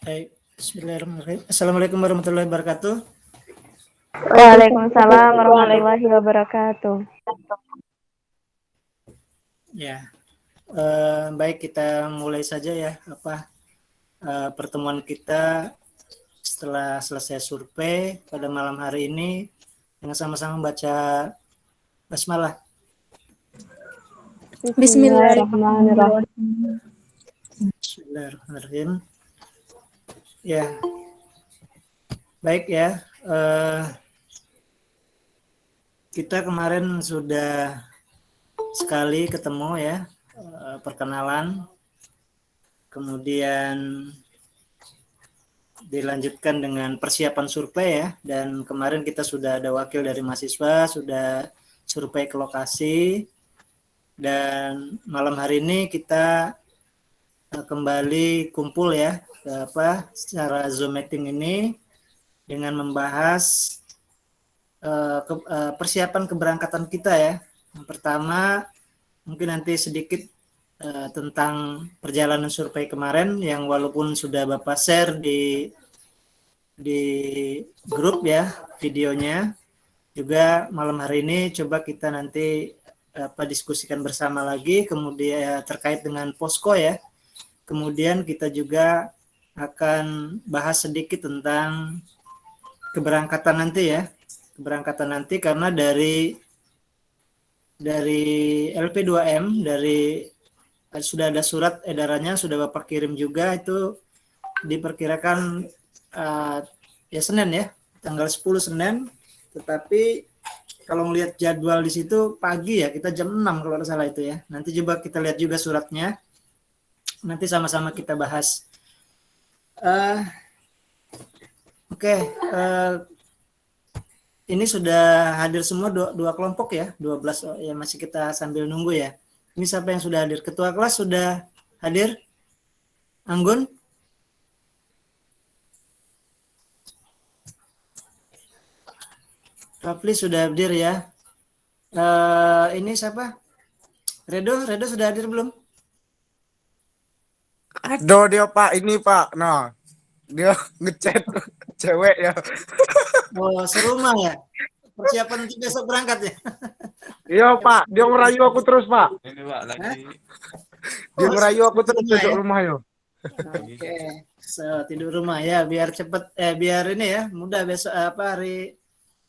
Baik, bismillahirrahmanirrahim. Assalamualaikum warahmatullahi wabarakatuh. Waalaikumsalam warahmatullahi wabarakatuh. Ya, baik kita mulai saja ya pertemuan kita setelah selesai survei pada malam hari ini dengan sama-sama baca basmalah. Bismillahirrahmanirrahim. Bismillahirrahmanirrahim. Ya, baik ya. Kita kemarin sudah sekali ketemu ya, perkenalan, kemudian dilanjutkan dengan persiapan survei ya, dan kemarin kita sudah ada wakil dari mahasiswa, sudah survei ke lokasi, dan malam hari ini kita kembali kumpul ya secara Zoom meeting ini dengan membahas persiapan keberangkatan kita ya. Yang pertama mungkin nanti sedikit tentang perjalanan survei kemarin yang walaupun sudah Bapak share di grup ya videonya, juga malam hari ini coba kita nanti diskusikan bersama lagi, kemudian terkait dengan posko ya. Kemudian kita juga akan bahas sedikit tentang keberangkatan nanti karena dari LP2M sudah ada surat edarannya, sudah Bapak kirim juga, itu diperkirakan ya Senin ya, tanggal 10 Senin, tetapi kalau melihat jadwal di situ pagi ya, kita jam 6 kalau tidak salah itu ya. Nanti coba kita lihat juga suratnya, nanti sama-sama kita bahas. Ini sudah hadir semua dua kelompok ya, 12 ya, masih kita sambil nunggu ya. Ini siapa yang sudah hadir? Ketua kelas sudah hadir? Anggun? Rafli sudah hadir ya. Ini siapa? Redo sudah hadir belum? Aduh dia Pak, ini Pak. Nah, dia ngechat cewek ya. Oh, serumah ya? Persiapan untuk besok berangkat ya? Iya Pak, dia ngerayu aku terus Pak. Ini Pak lagi. Dia ngerayu aku terus besok rumah ya. Oke, tidur rumah ya, biar cepet, biar ini ya, mudah besok hari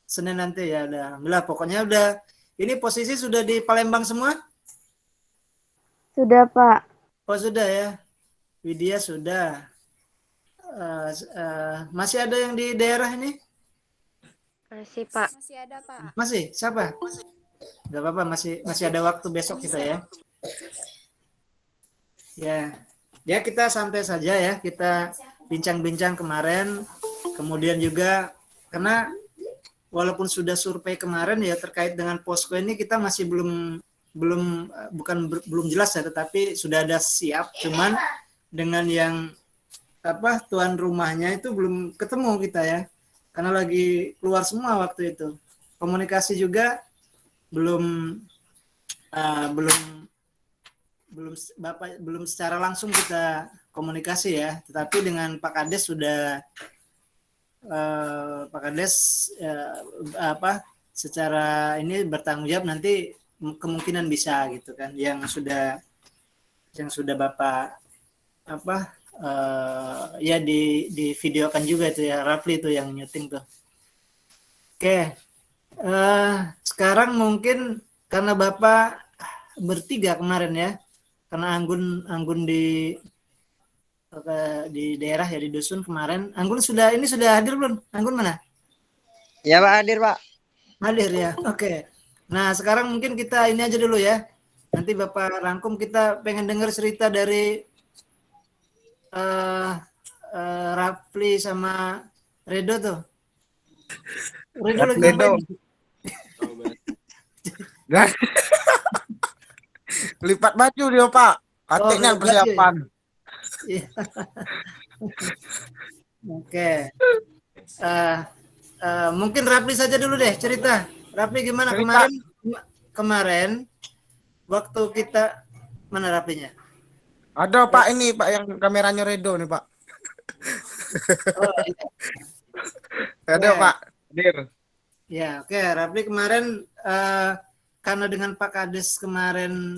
Senin nanti ya. Udah, alhamdulillah pokoknya udah. Ini posisi sudah di Palembang semua? Sudah Pak. Oh sudah ya. Widya sudah. Masih ada yang di daerah ini? Masih Pak. Masih ada Pak. Masih? Siapa? Gak apa-apa, masih ada waktu besok kita ya. Ya kita santai saja ya, kita bincang-bincang kemarin, kemudian juga karena walaupun sudah survei kemarin ya terkait dengan posko ini kita masih belum jelas ya, tetapi sudah ada siap, cuman dengan yang tuan rumahnya itu belum ketemu kita ya, karena lagi keluar semua waktu itu. Komunikasi juga belum secara langsung kita komunikasi ya, tetapi dengan Pak Kades sudah Pak Kades secara ini bertanggung jawab, nanti kemungkinan bisa gitu kan, yang sudah Bapak ya di videokan juga itu ya, Rafli itu yang nyuting tuh. Oke. Sekarang mungkin karena Bapak bertiga kemarin ya, karena Anggun di daerah ya, di dusun kemarin. Anggun sudah hadir belum? Anggun mana? Ya Pak, hadir Pak. Hadir ya, oke. Nah sekarang mungkin kita ini aja dulu ya, nanti Bapak rangkum, kita pengen dengar cerita dari Rafli sama Redo tuh. Redo lagi ngapain? Lipat baju dia Pak, katanya persiapan. Ya. Oke. Mungkin Rafli saja dulu deh cerita. Rafli gimana kemarin waktu kita, mana Raflinya? Ada Pak, ini Pak yang kameranya Redo nih Pak. Oh, iya. Ada Oke. Pak. Hadir. Ya, oke. Rapli kemarin karena dengan Pak Kades kemarin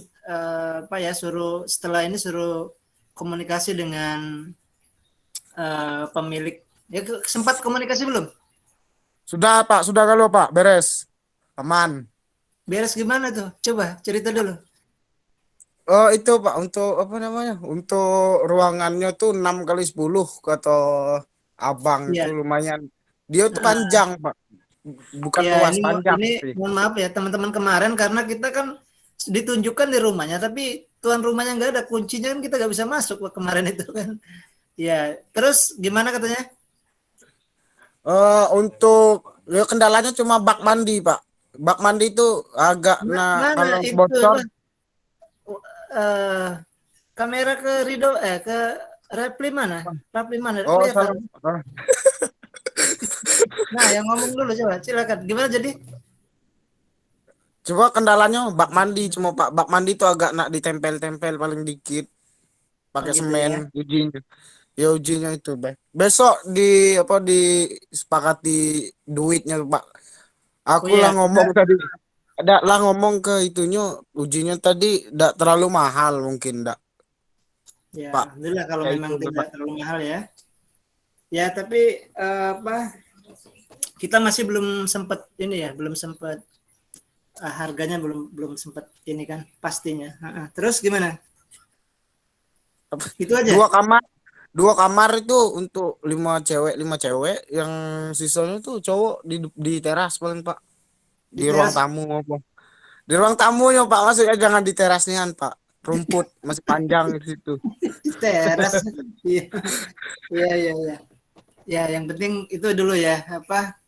apa ya suruh setelah ini suruh komunikasi dengan pemilik. Ya sempat komunikasi belum? Sudah Pak, sudah kalau Pak, beres. Aman. Beres gimana tuh? Coba cerita dulu. Oh itu Pak, untuk apa namanya? Untuk ruangannya tuh 6 kali 10 kata abang itu Iya. lumayan. Dia tuh Nah, panjang Pak, bukan ya luas, ini panjang ini sih. mohon maaf ya teman-teman kemarin karena kita kan ditunjukkan di rumahnya tapi tuan rumahnya nggak ada kuncinya kan kita nggak bisa masuk kemarin itu kan. Ya, terus gimana katanya? Untuk ya kendalanya cuma bak mandi Pak. Bak mandi itu agak Mana kalau itu bocor. eh, kamera ke Rido ke Repli mana? Repli mana? Oh Kelihatan. salah. Ah. Nah, yang ngomong dulu coba, silakan. Gimana jadi? Coba kendalanya bak mandi cuma Pak. Bak mandi itu agak nak ditempel-tempel paling dikit. Oh Pakai gitu semen ya. ujinya. Ya ujinya itu Pak. Besok di apa disepakati duitnya Pak. Oh Aku lah ya, ngomong tadi. Ada lah ngomong ke itunya ujinya tadi tidak terlalu mahal mungkin enggak ya, Pak. alhamdulillah kalau Ya memang itu tidak Pak. terlalu mahal ya. Ya, tapi apa? Kita masih belum sempat ini ya, belum sempat harganya belum belum sempat ini kan pastinya. Terus gimana? Itu aja. Dua kamar, dua kamar itu untuk 5 cewek, yang sisanya tuh cowok di teras paling Pak. Di Di ruang teras tamu apa? Di ruang tamunya Pak, maksudnya jangan di terasnya Pak. Rumput masih panjang di situ. di teras. Iya, iya, iya, iya. Ya, yang penting itu dulu ya. Apa?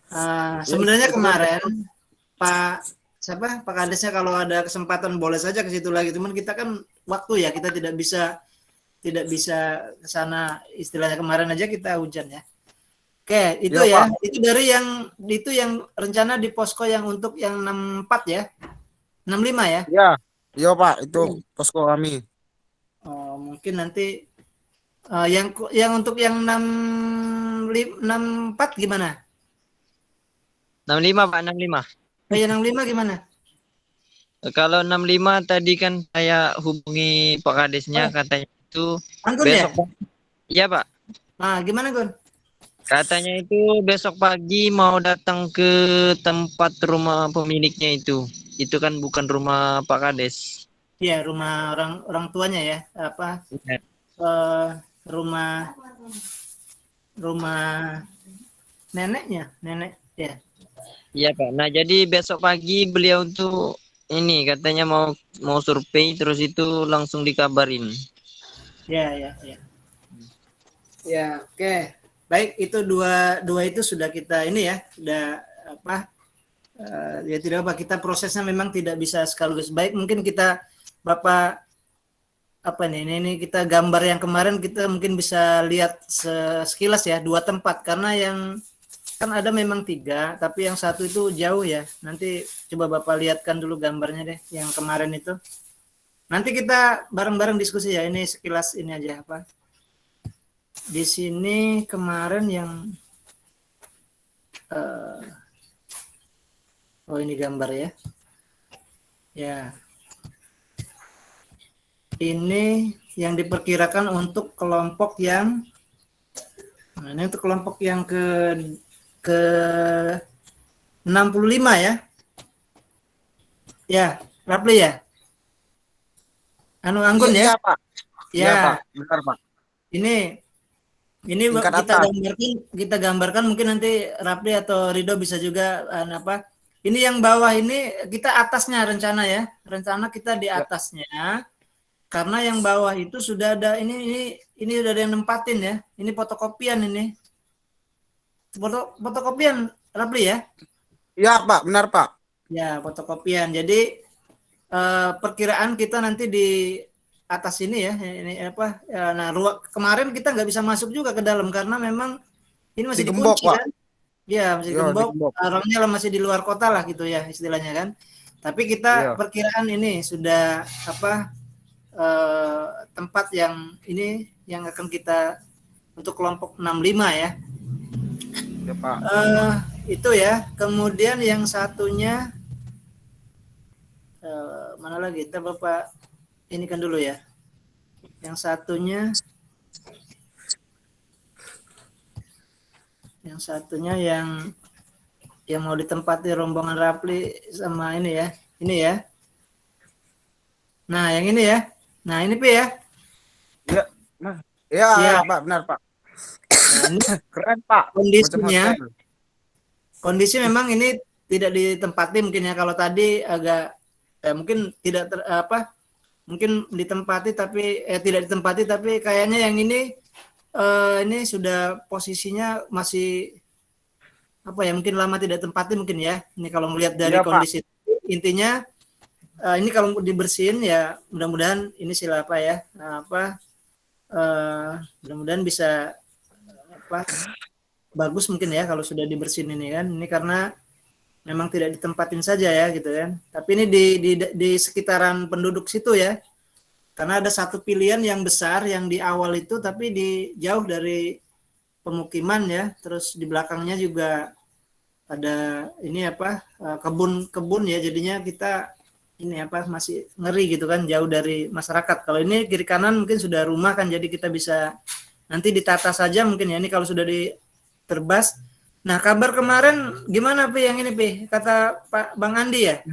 Ya, Sebenarnya itu aja. kemarin Pak siapa Pak Kadesnya kalau ada kesempatan boleh saja ke situ lagi. Cuman kita kan waktu ya kita tidak bisa ke sana istilahnya kemarin aja kita hujan ya. Oke, itu Ya ya. Pak. Itu yang rencana di posko yang untuk yang 64 ya. 65 ya. Ya, ya Pak, itu posko kami. Oh, mungkin nanti yang untuk yang 64 gimana? 65 Pak, 65. Yang 65 gimana? Kalau 65 tadi kan saya hubungi Pak Kadesnya Oh, katanya itu Anggun besok. ya? Iya Pak. Nah, gimana Gun? Katanya itu besok pagi mau datang ke tempat rumah pemiliknya itu. Itu kan bukan rumah Pak Kades. Ya, rumah orang orang tuanya ya. Apa Iya. eh, rumah rumah neneknya, nenek ya. Iya Pak. Nah jadi besok pagi beliau tuh ini katanya mau mau survei terus itu langsung dikabarin. Ya, ya, ya. Ya, oke. Baik, itu dua dua itu sudah kita ini ya, sudah apa? Ya tidak apa kita prosesnya memang tidak bisa sekaligus. Baik, mungkin kita Bapak apa nih ini kita gambar yang kemarin kita mungkin bisa lihat sekilas ya dua tempat karena yang kan ada memang tiga tapi yang satu itu jauh ya nanti coba Bapak lihatkan dulu gambarnya deh yang kemarin itu nanti kita bareng-bareng diskusi ya ini sekilas ini aja apa di sini kemarin yang oh ini gambar ya ya ini yang diperkirakan untuk kelompok yang nah, ini untuk kelompok yang ke 65 ya. Ya, Rapli ya. Anu Iya, Anggun ya. iya Pak. Iya Ya, Pak, benar Pak. ini Tingkat kita atas. gambarkan mungkin nanti Rapli atau Rido bisa juga apa. Ini yang bawah ini kita atasnya rencana ya. Rencana kita di Ya, atasnya karena yang bawah itu sudah ada ini udah ada yang nempatin ya. Ini fotokopian ini. Fotokopian Rapli ya. iya Pak, benar Pak. Ya, fotokopian. Jadi perkiraan kita nanti di atas ini ya, ini apa? Ya, nah, kemarin kita nggak bisa masuk juga ke dalam karena memang ini masih Digembok dikunci Pak. kan? Ya, masih Iya, digembok. digembok. Orangnya lah masih di luar kota lah gitu ya istilahnya kan. Tapi kita Iya. perkiraan ini sudah apa tempat yang ini yang akan kita untuk kelompok 65 ya. Ya Pak. Itu ya. Kemudian yang satunya mana lagi? Kita Bapak ini kan dulu ya. Yang satunya yang mau ditempati rombongan Rapli sama ini ya. Ini ya. Nah, yang ini ya. Nah, ini Pi ya. Ya, nah. Ya, Ya. Pak, benar Pak. Nah, ini Keren Pak. kondisinya. Macam hotel. Kondisi memang ini tidak ditempati mungkin ya. Kalau tadi agak mungkin tidak mungkin ditempati tapi tidak ditempati tapi kayaknya yang ini sudah posisinya masih apa ya, mungkin lama tidak tempati mungkin ya. Ini kalau melihat dari Iya, Pak. kondisi intinya ini kalau dibersihin ya mudah-mudahan ini sila apa ya mudah-mudahan bisa bagus mungkin ya kalau sudah dibersihin ini kan. Ini karena memang tidak ditempatin saja ya gitu kan. Tapi ini di sekitaran penduduk situ ya. Karena ada satu pilihan yang besar yang di awal itu tapi jauh dari pemukiman ya. Terus di belakangnya juga ada ini kebun-kebun ya. Jadinya kita ini masih ngeri gitu kan, jauh dari masyarakat. Kalau ini kiri kanan mungkin sudah rumah kan, jadi kita bisa nanti ditata saja mungkin ya. Ini kalau sudah diterbas. Nah, kabar kemarin gimana Pi yang ini Pi? Kata Pak Bang Andi ya?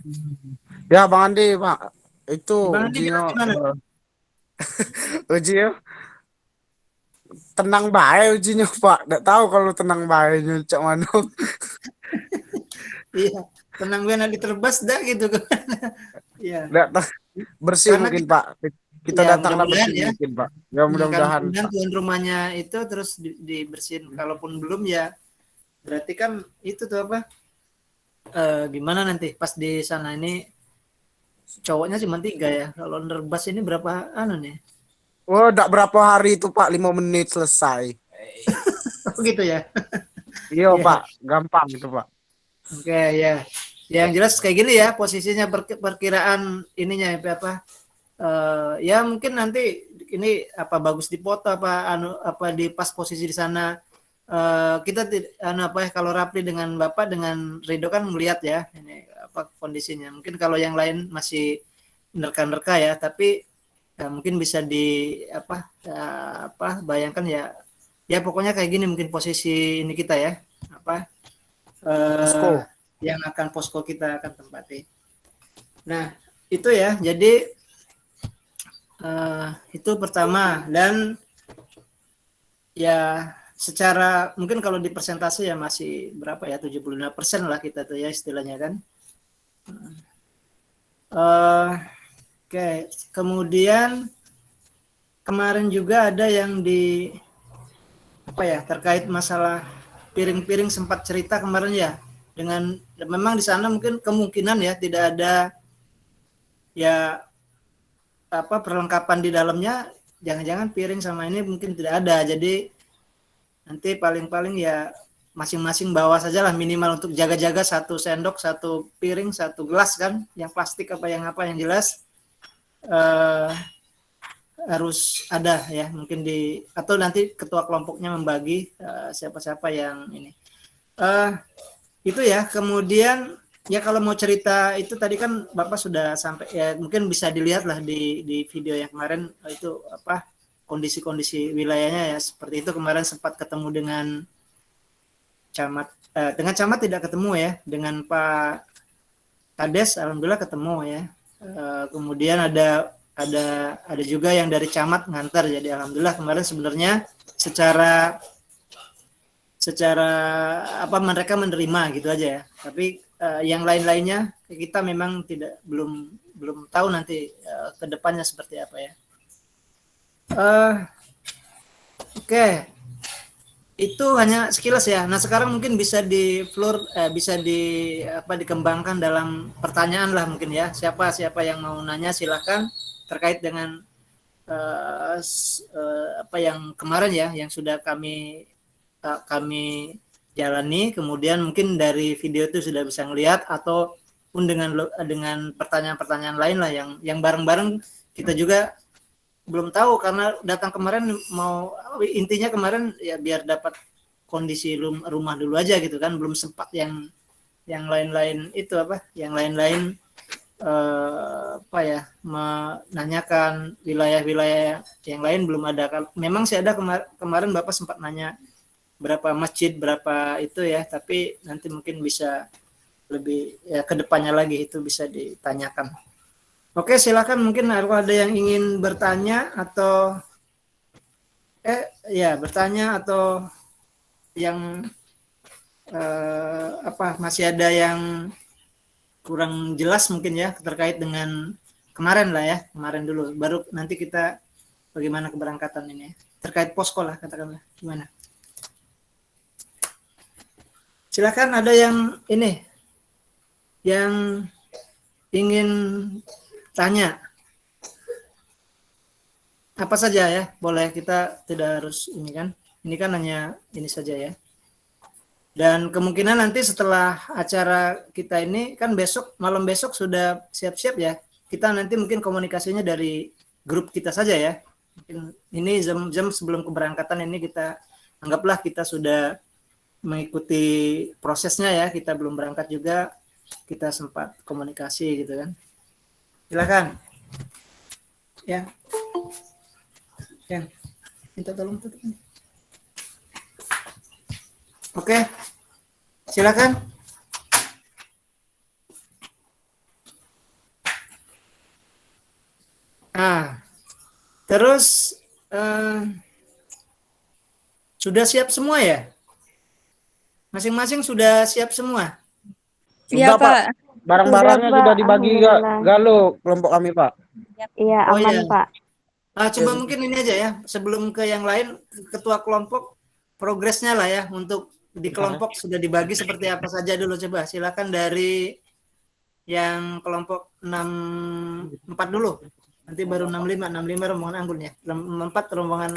Ya, Bang Andi, Pak. Itu Bang Andi ujinya gimana? ujinya tenang baik ujinya Pak. Nggak tahu kalau tenang baiknya cak mana. Iya, tenang benar diterbas dah gitu kan. Iya. Nggak tahu. Bersih Karena mungkin Pak. Kita ya, datanglah mudah-mudahan bersih ya. mungkin Pak. Ya mudah-mudahan Mudah-mudahan Pak. tuan rumahnya itu terus dibersihin. Kalaupun belum ya berarti kan itu tuh gimana nanti pas di sana ini cowoknya cuma 3 ya. Kalau nerbas ini berapa nih? Oh, enggak berapa hari itu Pak, 5 menit selesai. Oh gitu ya. Iya Iya. Pak, gampang itu Pak. Oke ya. Yang jelas kayak gini ya posisinya perkiraan ininya ya mungkin nanti ini bagus dipoto di pas posisi di sana. Kita kalau Rapli dengan Bapak dengan Ridho kan melihat ya ini kondisinya. Mungkin kalau yang lain masih nerka-nerka ya, tapi mungkin bisa bayangkan ya pokoknya kayak gini mungkin posisi ini kita ya Posko. yang akan posko kita akan tempati. Nah itu ya, jadi itu pertama. Dan ya secara mungkin kalau di persentase ya masih berapa ya, 75% lah kita tuh ya istilahnya kan. Oke. Kemudian kemarin juga ada yang terkait masalah piring-piring, sempat cerita kemarin ya, dengan memang di sana mungkin kemungkinan ya tidak ada ya perlengkapan di dalamnya, jangan-jangan piring sama ini mungkin tidak ada. Jadi nanti paling-paling ya masing-masing bawa saja lah, minimal untuk jaga-jaga 1 sendok, 1 piring, 1 gelas kan, yang plastik yang jelas harus ada ya, mungkin atau nanti ketua kelompoknya membagi siapa-siapa yang ini itu ya. Kemudian ya kalau mau cerita itu tadi kan Bapak sudah sampai ya, mungkin bisa dilihat lah di video yang kemarin itu kondisi-kondisi wilayahnya ya seperti itu. Kemarin sempat ketemu dengan camat tidak ketemu ya, dengan Pak Kades alhamdulillah ketemu ya. Kemudian ada juga yang dari camat ngantar, jadi alhamdulillah kemarin sebenarnya secara mereka menerima gitu aja ya. Tapi yang lain-lainnya kita memang belum tahu nanti ke depannya seperti apa ya. Oke. Itu hanya sekilas ya. Nah, sekarang mungkin bisa dikembangkan dalam pertanyaan lah mungkin ya. Siapa yang mau nanya silakan terkait dengan yang kemarin ya, yang sudah kami jalani. Kemudian mungkin dari video itu sudah bisa ngelihat, ataupun dengan pertanyaan-pertanyaan lain lah yang bareng-bareng kita juga belum tahu karena datang kemarin mau intinya kemarin ya biar dapat kondisi rumah dulu aja gitu kan, belum sempat yang lain-lain itu apa, yang lain-lain apa ya, menanyakan wilayah-wilayah yang lain belum ada. Memang sih ada kemarin Bapak sempat nanya berapa masjid berapa itu ya, tapi nanti mungkin bisa lebih ya kedepannya lagi itu bisa ditanyakan. Oke, silakan mungkin ada yang ingin bertanya atau bertanya atau yang masih ada yang kurang jelas mungkin ya terkait dengan kemarin lah ya, kemarin dulu baru nanti kita bagaimana keberangkatan ini ya. Terkait posko lah katakanlah gimana. Silakan ada yang ini yang ingin tanya apa saja ya, boleh, kita tidak harus ini kan hanya ini saja ya. Dan kemungkinan nanti setelah acara kita ini kan malam besok sudah siap-siap ya, kita nanti mungkin komunikasinya dari grup kita saja ya. Mungkin ini jam sebelum keberangkatan ini kita anggaplah kita sudah mengikuti prosesnya ya, kita belum berangkat juga, kita sempat komunikasi gitu kan. Silakan. Ya. Minta tolong tutup. Oke. Silakan. Terus sudah siap semua ya? Masing-masing sudah siap semua? Sudah, Pak. Barang-barangnya sudah dibagi ke Alhamdulillah. Galo kelompok kami, Pak. Iya, Oh, aman, iya. Pak. Coba mungkin ini aja ya, sebelum ke yang lain, ketua kelompok progresnya lah ya, untuk di kelompok sudah dibagi seperti apa saja dulu, coba silakan dari yang kelompok 64 dulu, nanti baru 65 rombongan Anggun ya, 64 rombongan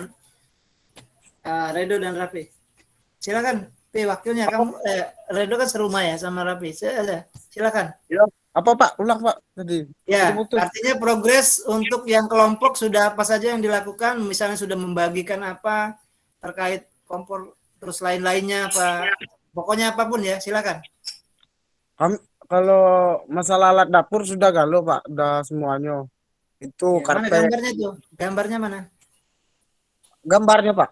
Redo dan Raffi. Silakan, Pi, wakilnya kamu, Redo kan serumah ya sama Raffi, silakan. Ya, apa Pak? Ulang Pak tadi. Ya, Putus. artinya progres untuk yang kelompok sudah apa saja yang dilakukan, misalnya sudah membagikan apa terkait kompor, terus lain-lainnya apa, pokoknya apapun ya, silakan. Kalau masalah alat dapur sudah Galo Pak, udah semuanya. Itu Ya, mana karpet. gambarnya tuh? Gambarnya mana? Gambarnya Pak.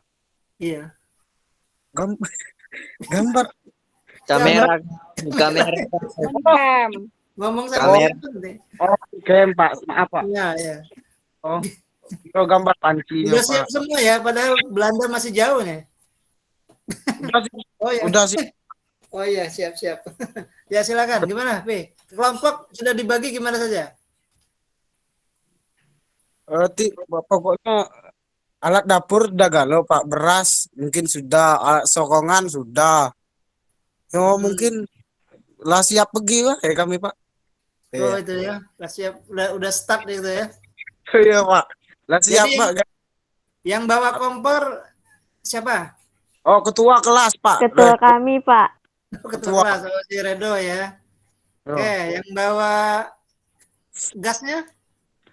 Iya. Gambar. Kamera. Ngomong sama Kamera. penting. Oh, game Pak. Maaf Pak. Iya, iya. Oh, itu gambar pancinya Udah Pak. siap semua ya, padahal Belanda masih jauh nih. Udah sih. Oh ya. Udah sih. Oh iya, siap-siap. Ya silakan. Gimana, Pi? Kelompok sudah dibagi gimana saja? Pokoknya alat dapur udah Galo Pak. Beras mungkin sudah, alat sokongan sudah. Yo mungkin lah siap pergi lah ya kami Pak. Oh itu ya, udah siap, udah start gitu ya. Iya Pak. Lah siap Jadi, Pak. Yang bawa kompor siapa? Oh ketua kelas Pak. Ketua kami, Pak. Ketua kelas, si Redo ya. Oh. Oke, yang bawa gasnya?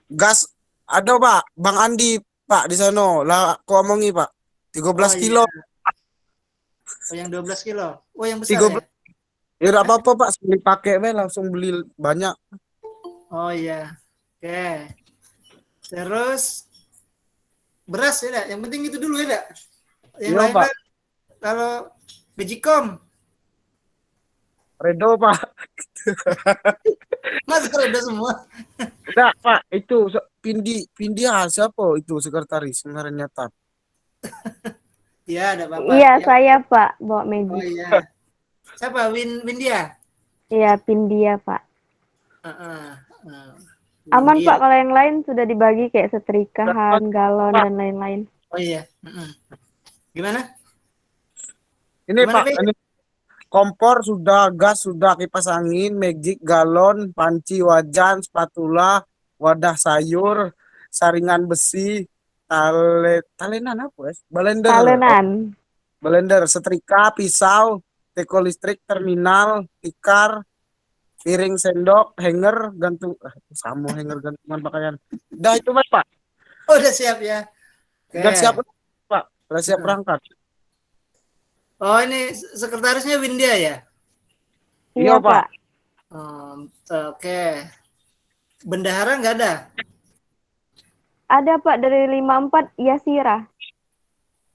Gas ada Pak, Bang Andi Pak di sana. Lah aku omongi Pak. 13 kilo. Iya. Oh yang 12 kilo. Oh yang besar 13. ya? Ya enggak apa-apa Pak, sekali pakai langsung beli banyak. Oh iya. Oke. Terus beras ya, dak? Yang penting itu dulu ya, dak? Yang Iya, lain Pak. kan kalau Bejikom, Redo Pak. Mas Redo semua. Enggak Pak, itu Pindi siapa itu sekretaris kemarin nyatat. Iya, ada Bapak. Iya, Ya. saya, Pak. Bawa Oh magic. iya. Siapa? Windia? Iya, Pindia, Pak. Aman, Windia. Pak. Kalau yang lain sudah dibagi kayak setrikahan, galon, dan lain-lain. Oh iya. Gimana? Ini Gimana, Pak, Pi? ini kompor sudah, gas sudah, kipas angin, magic, galon, panci, wajan, spatula, wadah sayur, saringan besi, talenan apa ya? Blender. Talenan. Blender, setrika, pisau, teko listrik, terminal, tikar, piring, sendok, hanger, gantung, sama hanger gantungan pakaian. Dah itu Mas, Pak. Oh, udah siap ya. Oke. Udah siap, Pak. Udah siap berangkat. Oh, ini sekretarisnya Windia ya? Iya, Iya, Pak. Pak. Oke. Bendahara nggak ada? Ada, Pak, dari 54 Yasira.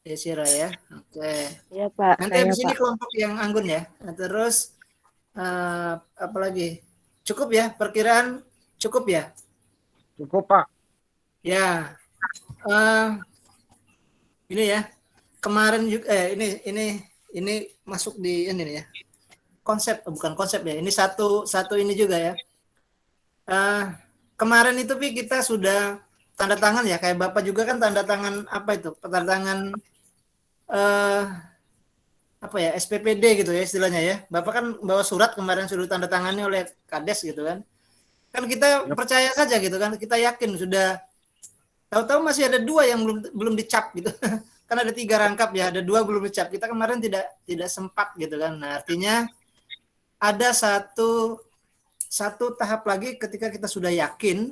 Yesira ya. Oke. Iya, Pak. Nanti Saya, habis ini Pak. kelompok yang anggun ya. Nah, terus apa lagi? Cukup ya? Perkiraan cukup ya? Cukup, Pak. Ya. eh, ini ya. Kemarin juga ini masuk di ini nih ya. Konsep bukan konsep ya. Ini satu ini juga ya. Kemarin itu Pi kita sudah tanda tangan ya. Kayak Bapak juga kan tanda tangan apa itu? Tanda tangan apa ya, SPPD gitu ya istilahnya ya. Bapak kan bawa surat kemarin sudah tanda tangani oleh Kades gitu kan. Kan kita percaya saja gitu kan. Kita yakin sudah, tahu-tahu masih ada 2 yang belum dicap gitu. Kan ada 3 rangkap ya, ada 2 belum dicap. Kita kemarin tidak sempat gitu kan. Nah, artinya ada satu tahap lagi ketika kita sudah yakin,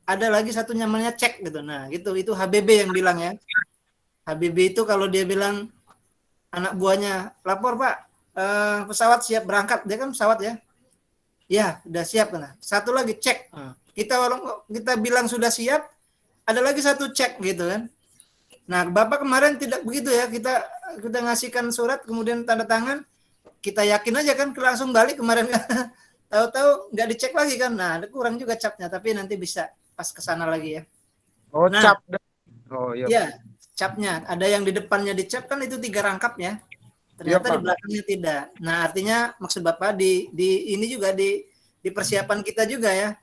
ada lagi satu namanya cek gitu. Nah, gitu itu HBB yang bilang ya. HBB itu kalau dia bilang anak buahnya lapor Pak, pesawat siap berangkat, dia kan pesawat ya, ya udah siap kan. Satu lagi cek, kita bilang sudah siap, ada lagi satu cek gitu kan. Nah Bapak kemarin tidak begitu ya, kita ngasihkan surat kemudian tanda tangan, kita yakin aja kan langsung balik kemarin kan. Tahu-tahu nggak dicek lagi kan. Nah ada kurang juga capnya, tapi nanti bisa pas kesana lagi ya. Oh, Nah, cap. Oh, iya. Ya, capnya ada yang di depannya dicap kan itu 3 rangkap ya. Ternyata Iya, di belakangnya tidak. Nah, artinya maksud Bapak di ini juga di persiapan kita juga ya.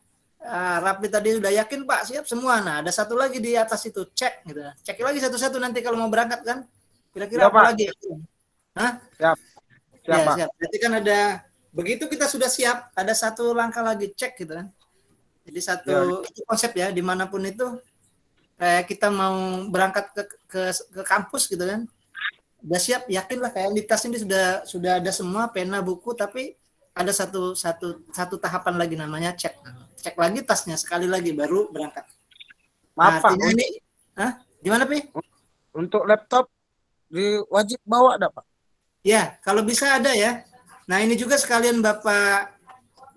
Rapi tadi sudah yakin Pak, siap semua. Nah, ada satu lagi di atas itu cek gitu. Cek lagi satu-satu nanti kalau mau berangkat kan. Kira-kira Iya, apa Pak. lagi? Hah? Siap. Siap, Ya, Pak. siap. Berarti kan ada begitu kita sudah siap, ada satu langkah lagi cek gitu kan. Jadi satu itu konsep ya dimanapun itu kayak kita mau berangkat ke kampus gitu kan. Udah siap, yakin lah kayak di tas ini sudah ada semua pena buku, tapi ada satu tahapan lagi namanya cek. Cek lagi tasnya sekali lagi baru berangkat. Nah, Maaf, Pak. artinya ini, gimana Pi? Untuk laptop wajib bawa ada, Pak? Ya, kalau bisa ada ya. Nah, ini juga sekalian Bapak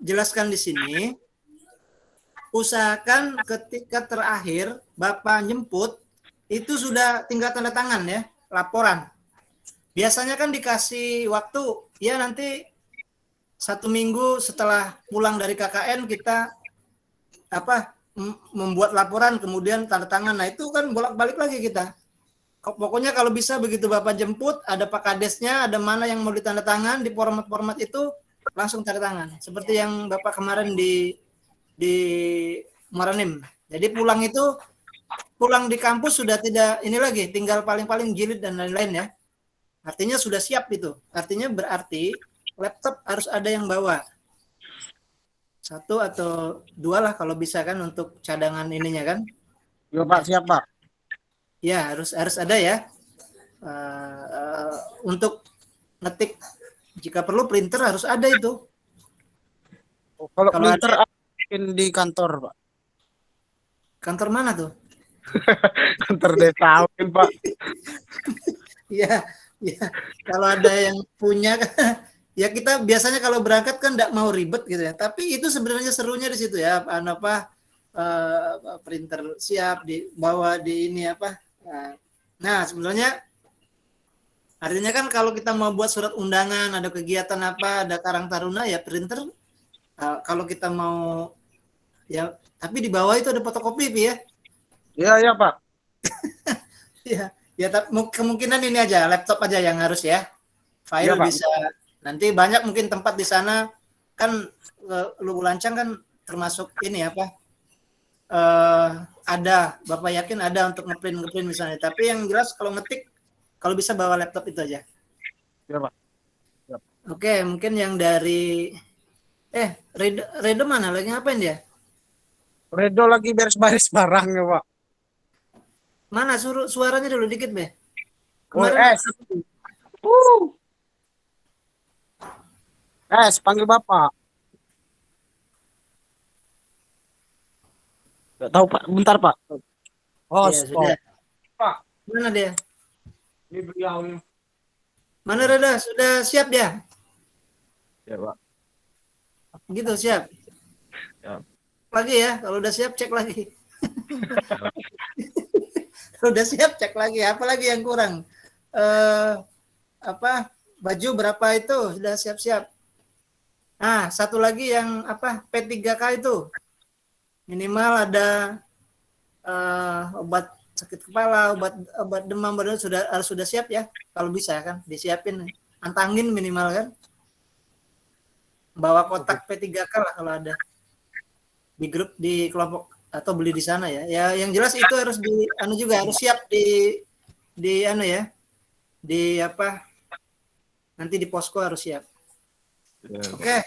jelaskan di sini. Usahakan ketika terakhir Bapak jemput itu sudah tinggal tanda tangan ya, laporan. Biasanya kan dikasih waktu, ya nanti 1 minggu setelah pulang dari KKN kita membuat laporan kemudian tanda tangan. Nah itu kan bolak-balik lagi kita. Pokoknya kalau bisa begitu Bapak jemput, ada Pak Kadesnya, ada mana yang mau ditanda tangan di format-format itu langsung tanda tangan. Seperti yang Bapak kemarin di Maranim. Jadi pulang di kampus sudah tidak ini lagi, tinggal paling-paling jilid dan lain-lain ya. Artinya sudah siap itu. Artinya berarti laptop harus ada yang bawa. 1 atau 2 lah kalau bisa kan untuk cadangan ininya kan. Iya, Pak, siap, Pak. Ya, harus ada ya. Untuk ngetik jika perlu printer harus ada itu. Kalau Kalau printer di kantor, Pak. Kantor mana tuh? Kantor desa, Pak. Iya, ya. Kalau ada yang punya ya kita biasanya kalau berangkat kan enggak mau ribet gitu ya. Tapi itu sebenarnya serunya di situ ya. Printer siap dibawa di ini apa. Nah, sebenarnya artinya kan kalau kita mau buat surat undangan, ada kegiatan apa, ada Karang Taruna ya printer. Kalau kita mau ya, tapi di bawah itu ada fotokopi ya. Iya, Pak. Ya kemungkinan ini aja laptop aja yang harus ya. File Ya, Pak. bisa nanti banyak mungkin tempat di sana kan Lubu Lancang kan termasuk ini apa? Ada Bapak yakin ada untuk ngeprint misalnya. Tapi yang jelas kalau ngetik kalau bisa bawa laptop itu aja. Ya, Pak. Ya. Oke, mungkin yang dari Redo mana lagi ngapain dia? Redo lagi beres-beres barang ya, Pak. Mana suruh suaranya dulu dikit, Be. Kemarin panggil Bapak. Gak tahu, Pak. Bentar, Pak. Oh, Ya sudah. stop. Pak, Mana dia? ini beliau ini. Mana Reda? Sudah siap dia? Ya, Pak. Gitu siap. Ya. Lagi ya, kalau udah siap cek lagi. Kalau udah siap cek lagi. Apa lagi yang kurang? Apa? Baju berapa itu? Sudah siap-siap. Nah, satu lagi yang apa? P3K itu. Minimal ada obat sakit kepala, obat demam badan sudah siap ya. Kalau bisa kan disiapin, antangin minimal kan. Bawa kotak P3K lah kalau ada. Di grup di kelompok atau beli di sana ya. Ya yang jelas itu harus harus siap di ya. Di apa? Nanti di posko harus siap. Ya. Oke.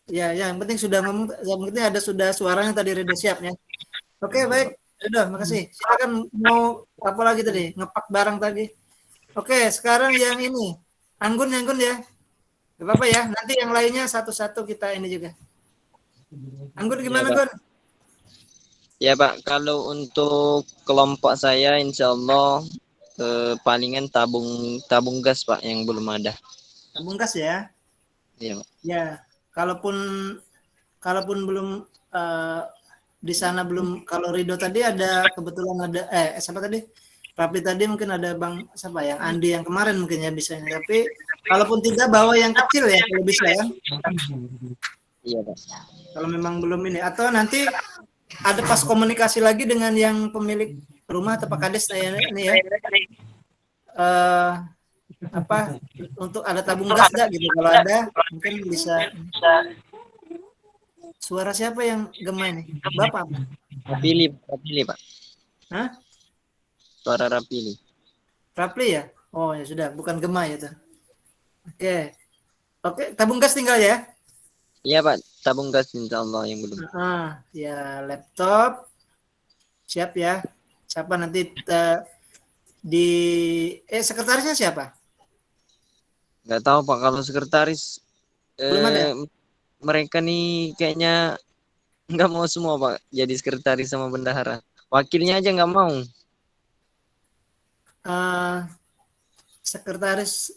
Ya, yang penting sudah ngomong, yang penting ada sudah suaranya tadi Reda siap ya. Oke, baik. Udah, makasih. Silakan mau apa lagi tadi? Ngepak barang tadi. Oke, sekarang yang ini. Anggun ya. Gak apa-apa ya. Nanti yang lainnya satu-satu kita ini juga. Anggun gimana, Pak. Gun? Ya Pak, kalau untuk kelompok saya insya Allah palingan tabung gas Pak yang belum ada. Tabung gas ya. Iya Pak. Ya, kalaupun belum di sana belum, kalau Rido tadi ada kebetulan ada siapa tadi? Rapli tadi mungkin ada Bang siapa yang Andi yang kemarin mungkin ya bisa, tapi kalaupun tidak bawa yang kecil ya kalau bisa ya. Iya Pak. Kalau memang belum ini, atau nanti ada pas komunikasi lagi dengan yang pemilik rumah atau Pak Kades ini ya. Apa untuk ada tabung gas enggak gitu, kalau ada mungkin bisa. Suara siapa yang gema ini? Bapak? Rapili Pak. Hah? Suara Rapili. Rapli ya? Oh ya sudah, bukan gema ya tuh. Oke, tabung gas tinggal ya. Iya Pak, tabung gas insya Allah yang belum. Ya laptop siap ya. Siapa nanti di sekretarisnya siapa? Nggak tahu Pak, kalau sekretaris Belum ada. Mereka nih kayaknya nggak mau semua Pak jadi sekretaris sama bendahara. Wakilnya aja nggak mau. Sekretaris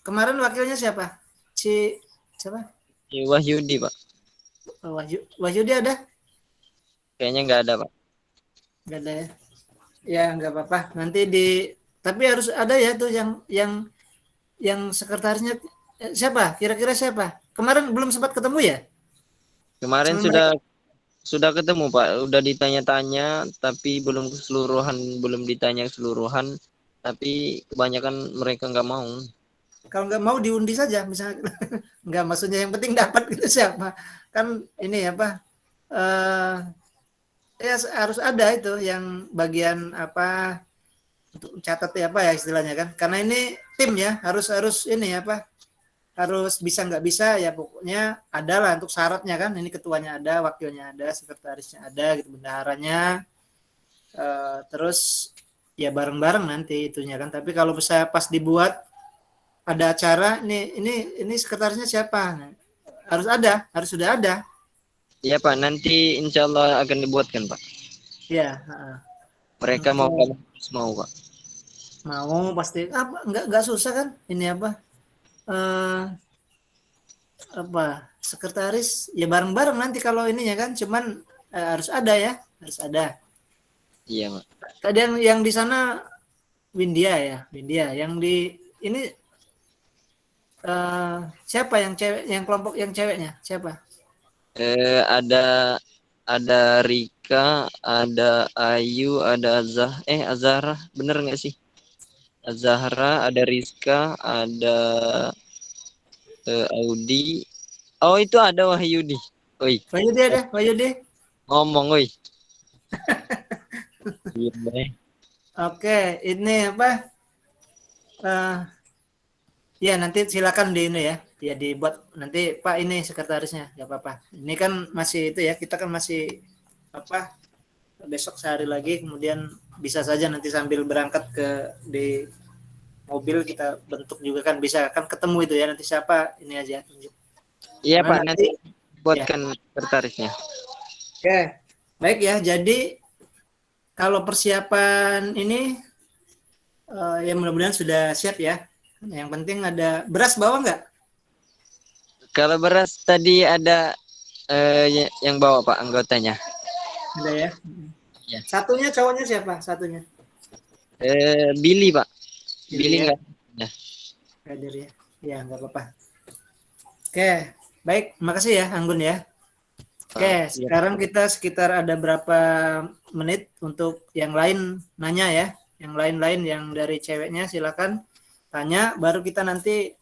kemarin wakilnya siapa? Siapa? Wahyudi Pak. Wahyudi ada? Kayaknya nggak ada Pak. Nggak ada ya. Ya nggak apa-apa. Nanti tapi harus ada ya tuh yang sekretarisnya siapa? Kira-kira siapa? Kemarin belum sempat ketemu ya? Kemarin sudah ketemu Pak, udah ditanya-tanya tapi belum ditanya keseluruhan, tapi kebanyakan mereka nggak mau. Kalau nggak mau diundi saja misalnya. Nggak, maksudnya yang penting dapat gitu siapa. Kan ini apa? Ya harus ada itu yang bagian apa untuk catat ya apa ya istilahnya kan. Karena ini tim ya, harus ini apa? Harus bisa nggak bisa ya pokoknya ada lah untuk syaratnya kan. Ini ketuanya ada, wakilnya ada, sekretarisnya ada, gitu, bendaharanya. Terus ya bareng-bareng nanti itunya kan. Tapi kalau misalnya pas dibuat ada acara, ini sekretarisnya siapa? Nah, harus sudah ada. Iya Pak, nanti insya Allah akan dibuatkan Pak. Ya. Mereka mau Pak. Mau pasti nggak susah kan? Ini apa? Sekretaris ya bareng-bareng nanti kalau ininya kan, cuman harus ada ya, harus ada. Iya Pak. Tadi yang di sana Windia yang di ini siapa yang cewek, yang kelompok yang ceweknya siapa? Ada Rika, ada Ayu, ada Azahra, bener nggak sih? Azahra, ada Rizka, ada Audi. Oh itu ada Wahyudi. Oi. Wahyudi ada, Wahyudi. Ngomong, oi. Oke, ini apa? Ya nanti silakan di ini ya dibuat nanti Pak ini sekretarisnya, nggak apa-apa. Ini kan masih itu ya, kita kan masih apa? Besok sehari lagi, kemudian bisa saja nanti sambil berangkat di mobil kita bentuk juga kan, bisa kan ketemu itu ya nanti siapa ini aja tunjuk. Iya Pak, nanti buatkan sekretarisnya. Oke, baik ya. Jadi kalau persiapan ini ya mudah-mudahan sudah siap ya. Yang penting ada beras bawa nggak? Kalau beras tadi ada yang bawa Pak anggotanya. Ada ya. Ya. Satunya cowoknya siapa? Satunya. Billy Pak. Billy Billy ya? enggak. Hadir ya. Ya nggak apa-apa. Oke, baik. Makasih ya Anggun ya. Oke, sekarang kita sekitar ada berapa menit untuk yang lain nanya ya. Yang lain-lain yang dari ceweknya silakan tanya. Baru kita nanti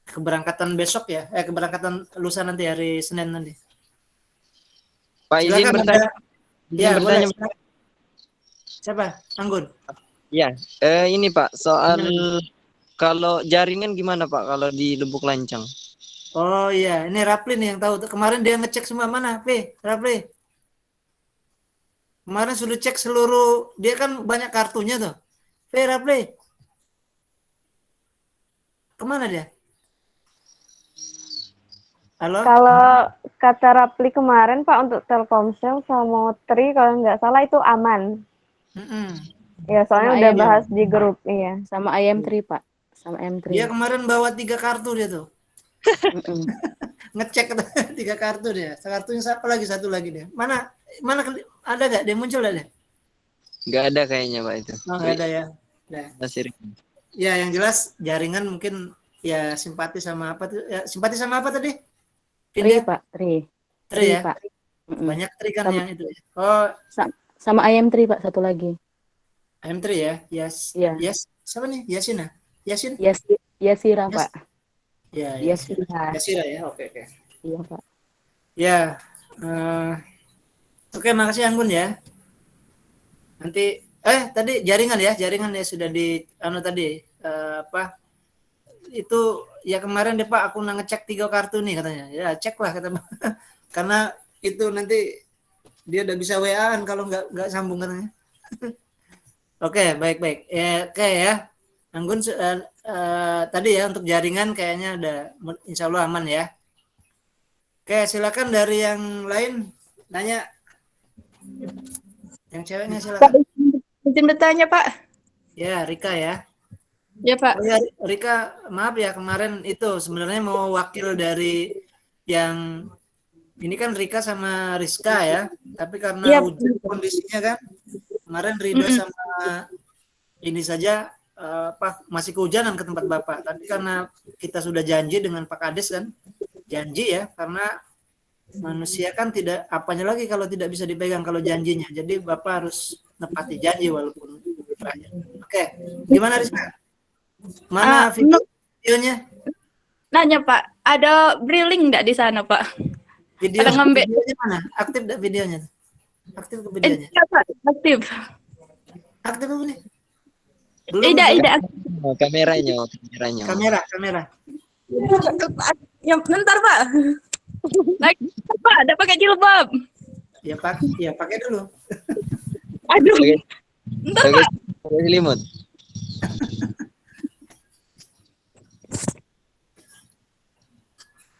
keberangkatan besok ya. Keberangkatan lusa nanti hari Senin nanti. Pak izin Silakan bertanya. Ya, Izin bertanya. boleh. Siapa? Anggun. Ya, ini Pak soal kalau jaringan gimana Pak kalau di Lubuk Lancang? Oh iya, ini Rapli nih yang tahu. Kemarin dia ngecek semua mana, Rapli. Kemarin sudah cek seluruh, dia kan banyak kartunya tuh. Rapli. Kemana dia? Halo? Kalau kata Rapli kemarin Pak untuk Telkomsel sama Tri kalau nggak salah itu aman. Ya soalnya Sama udah ayam. bahas di grup iya. Sama ayam tri Pak. Sama ayam tri. Dia kemarin bawa 3 kartu dia tuh. Mm-mm. Ngecek 3 kartu dia. Kartunya siapa lagi? Satu lagi dia. Mana ada nggak? Dia muncul ada? Nggak ada kayaknya Pak itu. Oh, nggak ada ya. Nah. Masih. Ya, yang jelas jaringan mungkin ya simpati sama apa tuh? Ya, simpati sama apa tadi? Tri Pak, tri. Tri ya. Pak. Mm-mm. Banyak tri kan Sama- yang itu. Oh, Sama ayam tri Pak satu lagi. I'm3 ya. Yes. Iya. Yes. Siapa nih? Yasin. Yasin? Yasira Yes. Pak. Ya, Yasira. Yasira ya. Oke. Iya Pak. Ya. Oke, makasih Anggun ya. Nanti tadi jaringan ya sudah di tadi apa? Itu ya kemarin deh Pak aku ngecek 3 kartu nih katanya. Ya, cek lah kata karena itu nanti dia udah bisa WA-an kalau nggak sambung katanya. Oke, baik. Oke ya. Anggun tadi ya untuk jaringan kayaknya udah insya Allah aman ya. Oke, silakan dari yang lain nanya. Yang ceweknya silakan. Izin bertanya Pak. Ya, Rika ya. Ya Pak. Oh ya, Rika, maaf ya kemarin itu sebenarnya mau wakil dari yang ini kan Rika sama Rizka ya. Tapi karena Iya. hujan kondisinya kan kemarin Ridho sama ini saja masih kehujanan ke tempat Bapak. Tapi karena kita sudah janji dengan Pak Kades kan, janji ya, karena manusia kan tidak apanya lagi kalau tidak bisa dipegang kalau janjinya. Jadi Bapak harus nepati janji walaupun terakhir. Oke, gimana Rizka? Mana videonya? Nanya Pak, ada briling nggak di sana Pak? Ada ngambil. Videonya mana? Aktif nggak videonya? Aktif ke videonya? Iya Pak, aktif. Aktif apa nih? Tidak. Oh, kameranya. Kamera. Ya, bentar Pak. Lagi Pak, ada pakai jilbab. Ya pakai dulu. Aduh. Bentar Pak. Pakai selimut.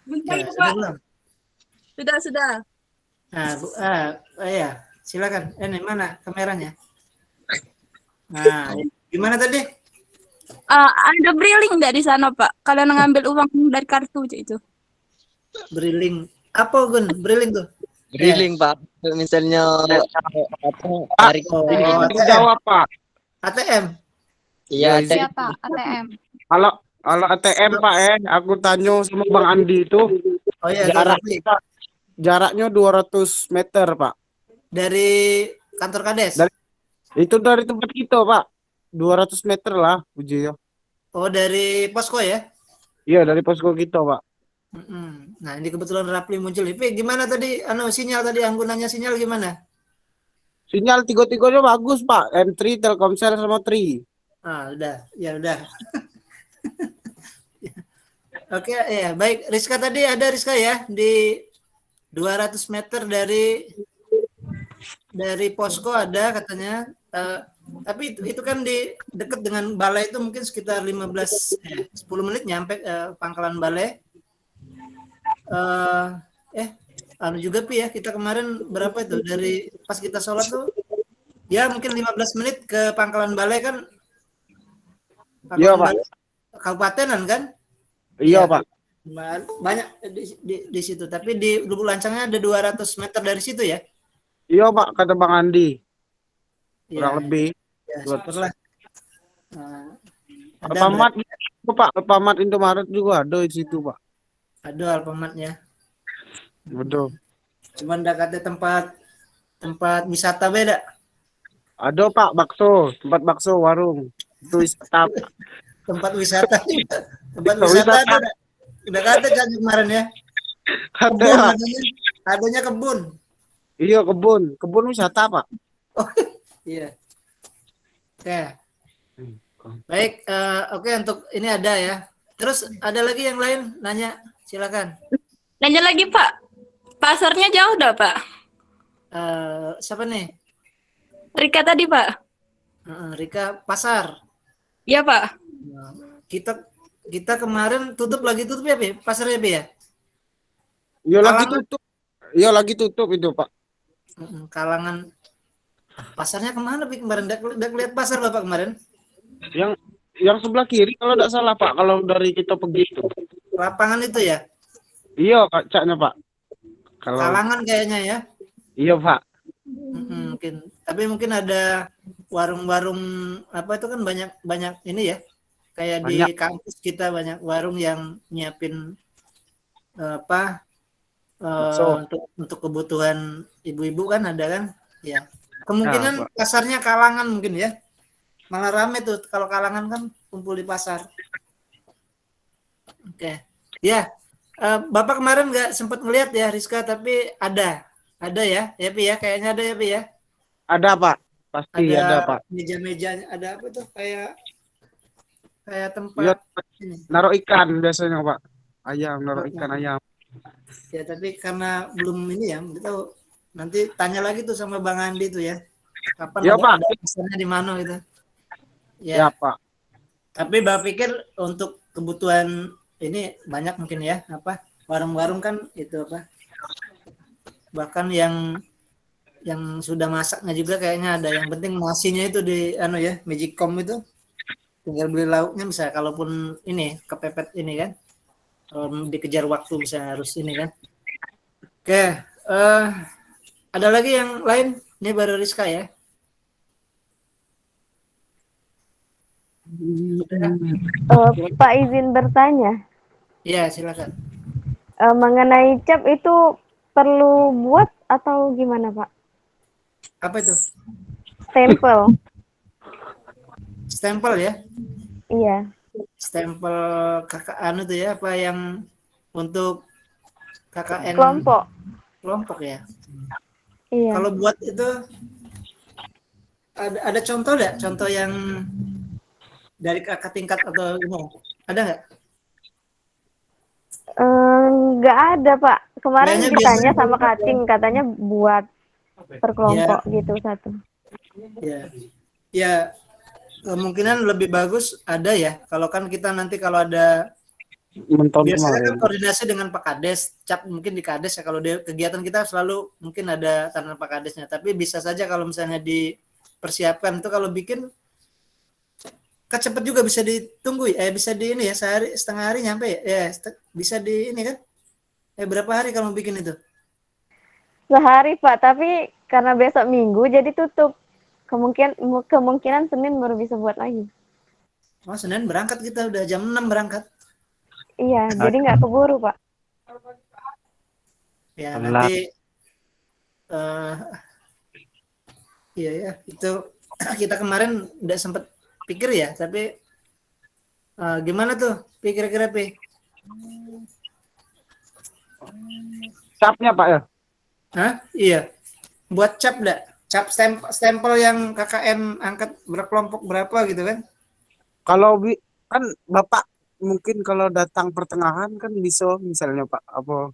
Bentar Ya, Pak. sudah belum? Sudah. Ya, silakan. Ini mana kameranya? Nah, gimana tadi? Ada briling nggak di sana Pak? Kalian ngambil uang dari kartu itu. Briling. Apa Gun? Briling tuh? Briling Pak. Misalnya tarik Jawab Pak. ATM. Iya, Siapa? ATM. Kalau ATM Pak aku tanya sama Bang Andi itu Oh iya, jaraknya 200 meter Pak. dari kantor Kades. Itu dari tempat kita Pak. 200 meter lah Puji. Oh, dari posko ya? Iya dari posko kita Pak. Nah, ini kebetulan Rapli muncul. Ip, gimana tadi sinyal tadi anggunannya sinyal gimana? Sinyal tiga-tiganya bagus Pak. M3, Telkomsel sama Tri. Udah. Ya udah. Oke, ya, baik. Rizka tadi ada Rizka ya di 200 meter dari posko ada katanya. Tapi itu kan di dekat dengan balai itu mungkin sekitar 10 menit nyampe pangkalan balai. Juga Pi ya, kita kemarin berapa itu dari pas kita sholat tuh Ya mungkin 15 menit ke Pangkalan Balai kan. Iya, Pangkalan Pak. Balai kabupatenan kan? Iya, Iya. Pak. Banyak di situ. Tapi di Lubuk Lancangnya ada 200 meter dari situ ya? Iya, Pak, kata Bang Andi. Iya. Kurang lebih. Ya, 200. syukurlah. Nah, ada Alfamart, Pak. Alfamart Indomaret juga ada di situ, Pak. ada Alfamartnya. Betul. Cuman dekatnya tempat wisata beda. Ada, Pak, bakso, tempat bakso warung. Itu wisata. Tempat wisata. Tempat Itu wisata wisata. ada. Udah kata kan kemarin ya. Ada, Kebun Pak. adanya kebun. Iya, kebun wisata, Pak. Oh, iya. Oke. Baik, oke untuk ini ada ya. Terus ada lagi yang lain nanya, silakan. Nanya lagi Pak, pasarnya jauh dah Pak? Siapa nih? Rika tadi Pak? Rika pasar. Iya Pak. Nah, kita kemarin lagi tutup ya, Pi? Pasarnya, Pi ya? Iya, lagi Kalangan. tutup. Iya, lagi tutup itu, Pak. Kalangan pasarnya kemana, Pi? Kemarin udah lihat pasar Bapak kemarin? Yang sebelah kiri kalau tidak salah, Pak, kalau dari kita pergi itu. Lapangan itu ya? Iya, kacanya, Pak. Kalau Kalangan kayaknya ya. iya, Pak. Mungkin. Tapi mungkin ada warung-warung apa itu kan banyak ini ya. Kayak di Banyak. kampus kita banyak warung yang nyiapin apa Bakso. untuk kebutuhan ibu-ibu kan ada kan? Ya. Kemungkinan Ya, Pak. pasarnya Kalangan mungkin ya. Malah rame tuh kalau Kalangan kan kumpul di pasar. Oke. Ya. Bapak kemarin nggak sempat ngeliat ya Rizka, tapi ada ya, Pi ya, kayaknya ada ya, Pi ya. Ada, Pak. Pasti ada, Pak. Meja-meja, ada apa tuh kayak Iya, tempat ini. naruh ikan biasanya, Pak. Naruh ikan ayam. Ya, tapi karena belum ini ya, nggak tahu. Nanti tanya lagi tuh sama Bang Andi tuh ya. Kapan Ya, Pak. ada pesannya di mana gitu. Ya, Ya, Pak. tapi Bapak pikir untuk kebutuhan ini banyak mungkin ya, apa? Warung-warung kan itu apa? Bahkan yang sudah masaknya juga kayaknya ada. Yang penting nasinya itu di ya, Magicom itu. Tinggal beli lauknya bisa, kalaupun ini kepepet ini kan. Kalau dikejar waktu bisa harus ini kan. Oke, ada lagi yang lain? Ini baru Rizka ya. Pak izin bertanya, Iya, silakan. mengenai cap itu perlu buat atau gimana Pak? Apa itu? Stempel. Stempel ya? Iya. Stempel KKN itu ya, apa yang untuk KKN kelompok ya? Iya. Kalau buat itu ada contoh nggak? Contoh yang dari kakak tingkat atau gimana? Ada nggak? Nggak ada Pak. Kemarin Kayaknya ditanya biasanya sama Kacing, katanya buat per kelompok gitu satu. Ya, kemungkinan lebih bagus ada ya. Kalau kan kita nanti kalau ada biasanya kan koordinasi dengan Pak Kades, cap mungkin di Kades ya. Kalau kegiatan kita selalu mungkin ada tangan Pak Kadesnya. Tapi bisa saja kalau misalnya dipersiapkan itu kalau bikin cepat juga bisa ditunggu bisa di ini ya, sehari setengah hari nyampe ya, bisa di ini kan berapa hari kalau bikin itu? Sehari Pak, tapi karena besok Minggu jadi tutup. Kemungkinan Senin baru bisa buat lagi. Oh, Senin berangkat, kita udah jam 6 berangkat. Iya, jadi nggak keburu Pak. Ya nanti iya ya, itu kita kemarin udah sempet pikir ya, tapi gimana tuh kira-kira Pi? Capnya, Pak ya? Hah? Iya. Buat cap enggak? Cap stempel yang KKN angkat berkelompok berapa gitu kan? Kalau kan Bapak mungkin kalau datang pertengahan kan bisa misalnya, Pak, apa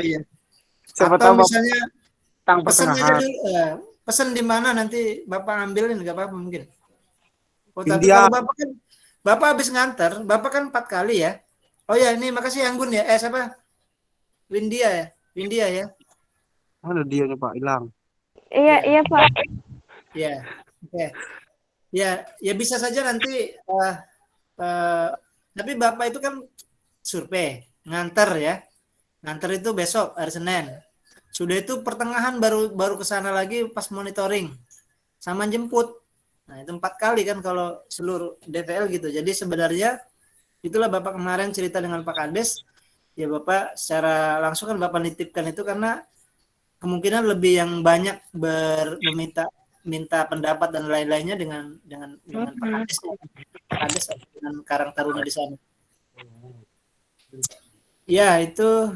iya. siapa Atau tahu misalnya datang pesan aja pertengahan. dulu, pesan di mana nanti Bapak ambilin nggak apa-apa mungkin. Oh, tapi India. kalau Bapak habis nganter, Bapak kan 4 kali ya. Oh ya, ini makasih Anggun ya. Siapa? Windia ya. Mana dia Pak hilang? Iya, Ya. iya Pak. Ya, oke. Ya bisa saja nanti. Tapi Bapak itu kan survei, nganter ya. Nganter itu besok hari Senin. Sudah itu pertengahan baru ke sana lagi pas monitoring sama jemput. Nah, itu 4 kali kan kalau seluruh DPL gitu. Jadi sebenarnya itulah Bapak kemarin cerita dengan Pak Kades, ya Bapak secara langsung kan Bapak nitipkan itu karena kemungkinan lebih yang banyak minta pendapat dan lain-lainnya dengan Pak Kades, Pak Kades dengan Karang Taruna di sana. Ya, itu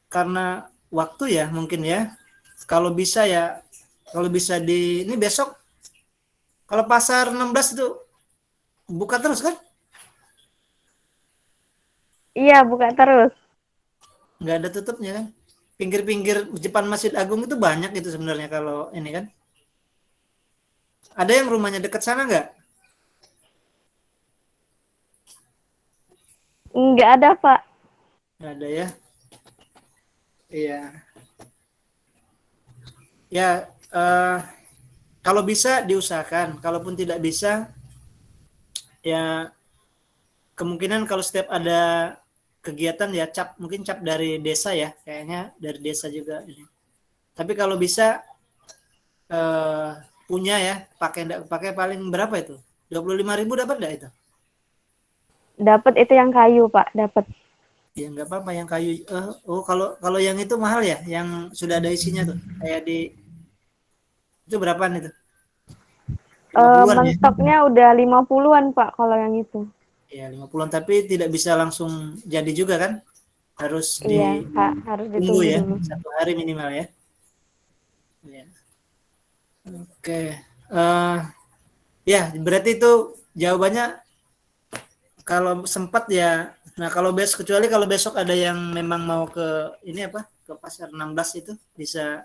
karena waktu ya mungkin ya. Kalau bisa di ini besok kalau pasar 16 itu buka terus kan? Iya, buka terus. Nggak ada tutupnya kan? Pinggir-pinggir depan Masjid Agung itu banyak itu sebenarnya kalau ini kan. Ada yang rumahnya dekat sana nggak? Nggak ada Pak. Nggak ada ya. Iya. Ya, kalau bisa diusahakan. Kalaupun tidak bisa, ya kemungkinan kalau setiap ada kegiatan ya mungkin cap dari desa ya, kayaknya dari desa juga ini. Tapi kalau bisa punya ya, pakai paling berapa itu? 25.000 dapat nggak itu? Dapat itu yang kayu Pak, dapat. Ya nggak apa-apa yang kayu. Kalau yang itu mahal ya, yang sudah ada isinya tuh. Kayak itu berapaan itu? 50-an ya? Mentoknya udah 50-an Pak kalau yang itu. Ya 50-an, tapi tidak bisa langsung jadi juga kan? Harus Iya, harus tunggu ditunggu ya, dulu. 1 hari minimal ya. Ya. Oke. Ya berarti itu jawabannya kalau sempat ya. Nah kalau kecuali kalau besok ada yang memang mau ke ini apa, ke pasar 16 itu bisa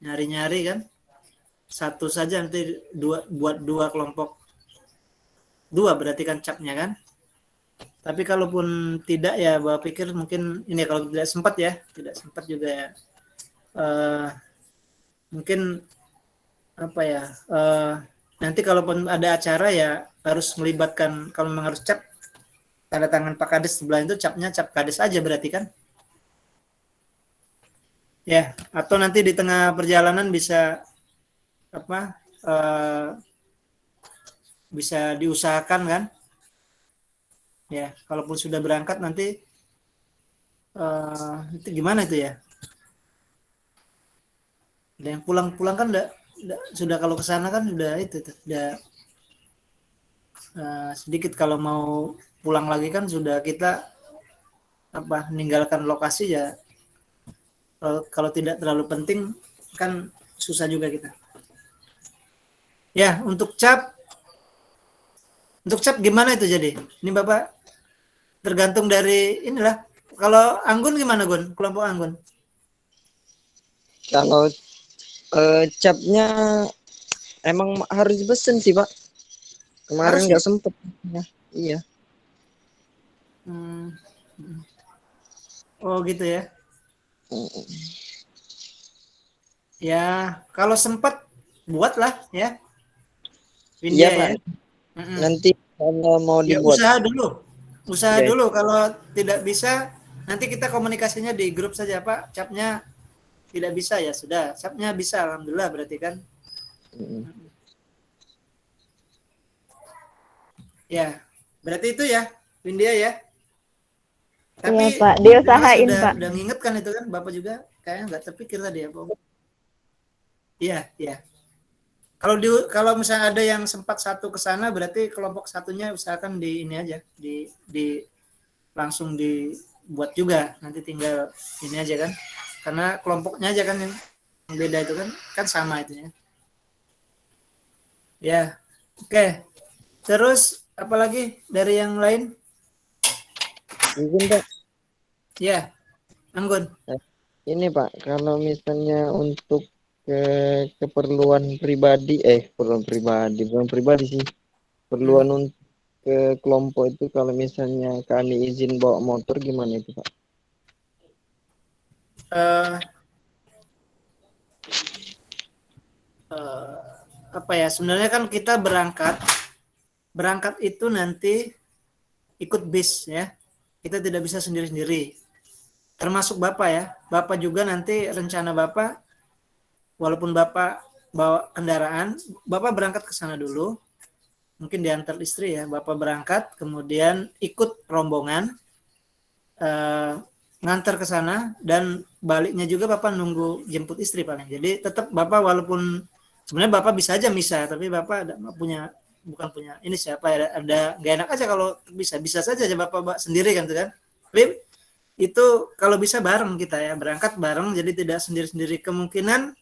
nyari-nyari kan. Satu saja nanti buat 2 kelompok. 2 berarti kan capnya kan. Tapi kalaupun tidak ya Bapak pikir mungkin ini kalau tidak sempat juga ya. Mungkin apa ya, nanti kalaupun ada acara ya harus melibatkan, kalau memang harus cap tanda tangan Pak Kades sebelah itu, capnya cap Kades aja berarti kan ya. Atau nanti di tengah perjalanan bisa apa, bisa diusahakan kan ya. Kalaupun sudah berangkat nanti itu gimana itu ya, ada yang pulang kan sudah kalau ke sana kan udah sedikit. Kalau mau pulang lagi kan sudah kita meninggalkan lokasi ya. Kalau tidak terlalu penting kan susah juga kita. Ya, untuk cap gimana itu jadi? Ini Bapak tergantung dari inilah. Kalau Anggun gimana Gun? Kelompok Anggun? Kalau capnya emang harus pesen sih Pak. Kemarin nggak sempet. Ya, iya. Oh gitu ya. Ya kalau sempat buatlah ya. Iya Pak. Nanti kalau mau ya, dibuat. Usaha dulu. Kalau tidak bisa nanti kita komunikasinya di grup saja Pak. Capnya tidak bisa ya sudah. Capnya bisa, alhamdulillah berarti kan. Ya berarti itu ya Windia ya. Tapi iya, Pak, diusahain Pak. Udah ngingetkan itu kan Bapak juga kayaknya nggak terpikir tadi ya Pak. Iya. Kalau misalnya ada yang sempat satu ke sana, berarti kelompok satunya usahakan di ini aja, di langsung dibuat juga. Nanti tinggal ini aja kan, karena kelompoknya aja kan yang beda itu kan sama itu ya. Ya, oke. Terus apalagi dari yang lain? Mungkin Pak. Ya, Anggun. Ini Pak, kalau misalnya untuk keperluan pribadi, bukan pribadi sih, perluan untuk ke kelompok itu, kalau misalnya kami izin bawa motor gimana itu Pak? eh, apa ya, sebenarnya kan kita berangkat itu nanti ikut bis ya, kita tidak bisa sendiri-sendiri, termasuk Bapak ya. Bapak juga nanti rencana Bapak, walaupun Bapak bawa kendaraan, Bapak berangkat ke sana dulu, mungkin diantar istri ya, Bapak berangkat, kemudian ikut rombongan, ngantar ke sana, dan baliknya juga Bapak nunggu jemput istri paling. Jadi tetap Bapak, walaupun sebenarnya Bapak bisa aja misa, tapi Bapak punya, bukan punya ini siapa ya, ada gak enak aja kalau bisa saja aja Bapak sendiri kan tuh kan. Tapi itu kalau bisa bareng kita ya, berangkat bareng, jadi tidak sendiri-sendiri. Kemungkinan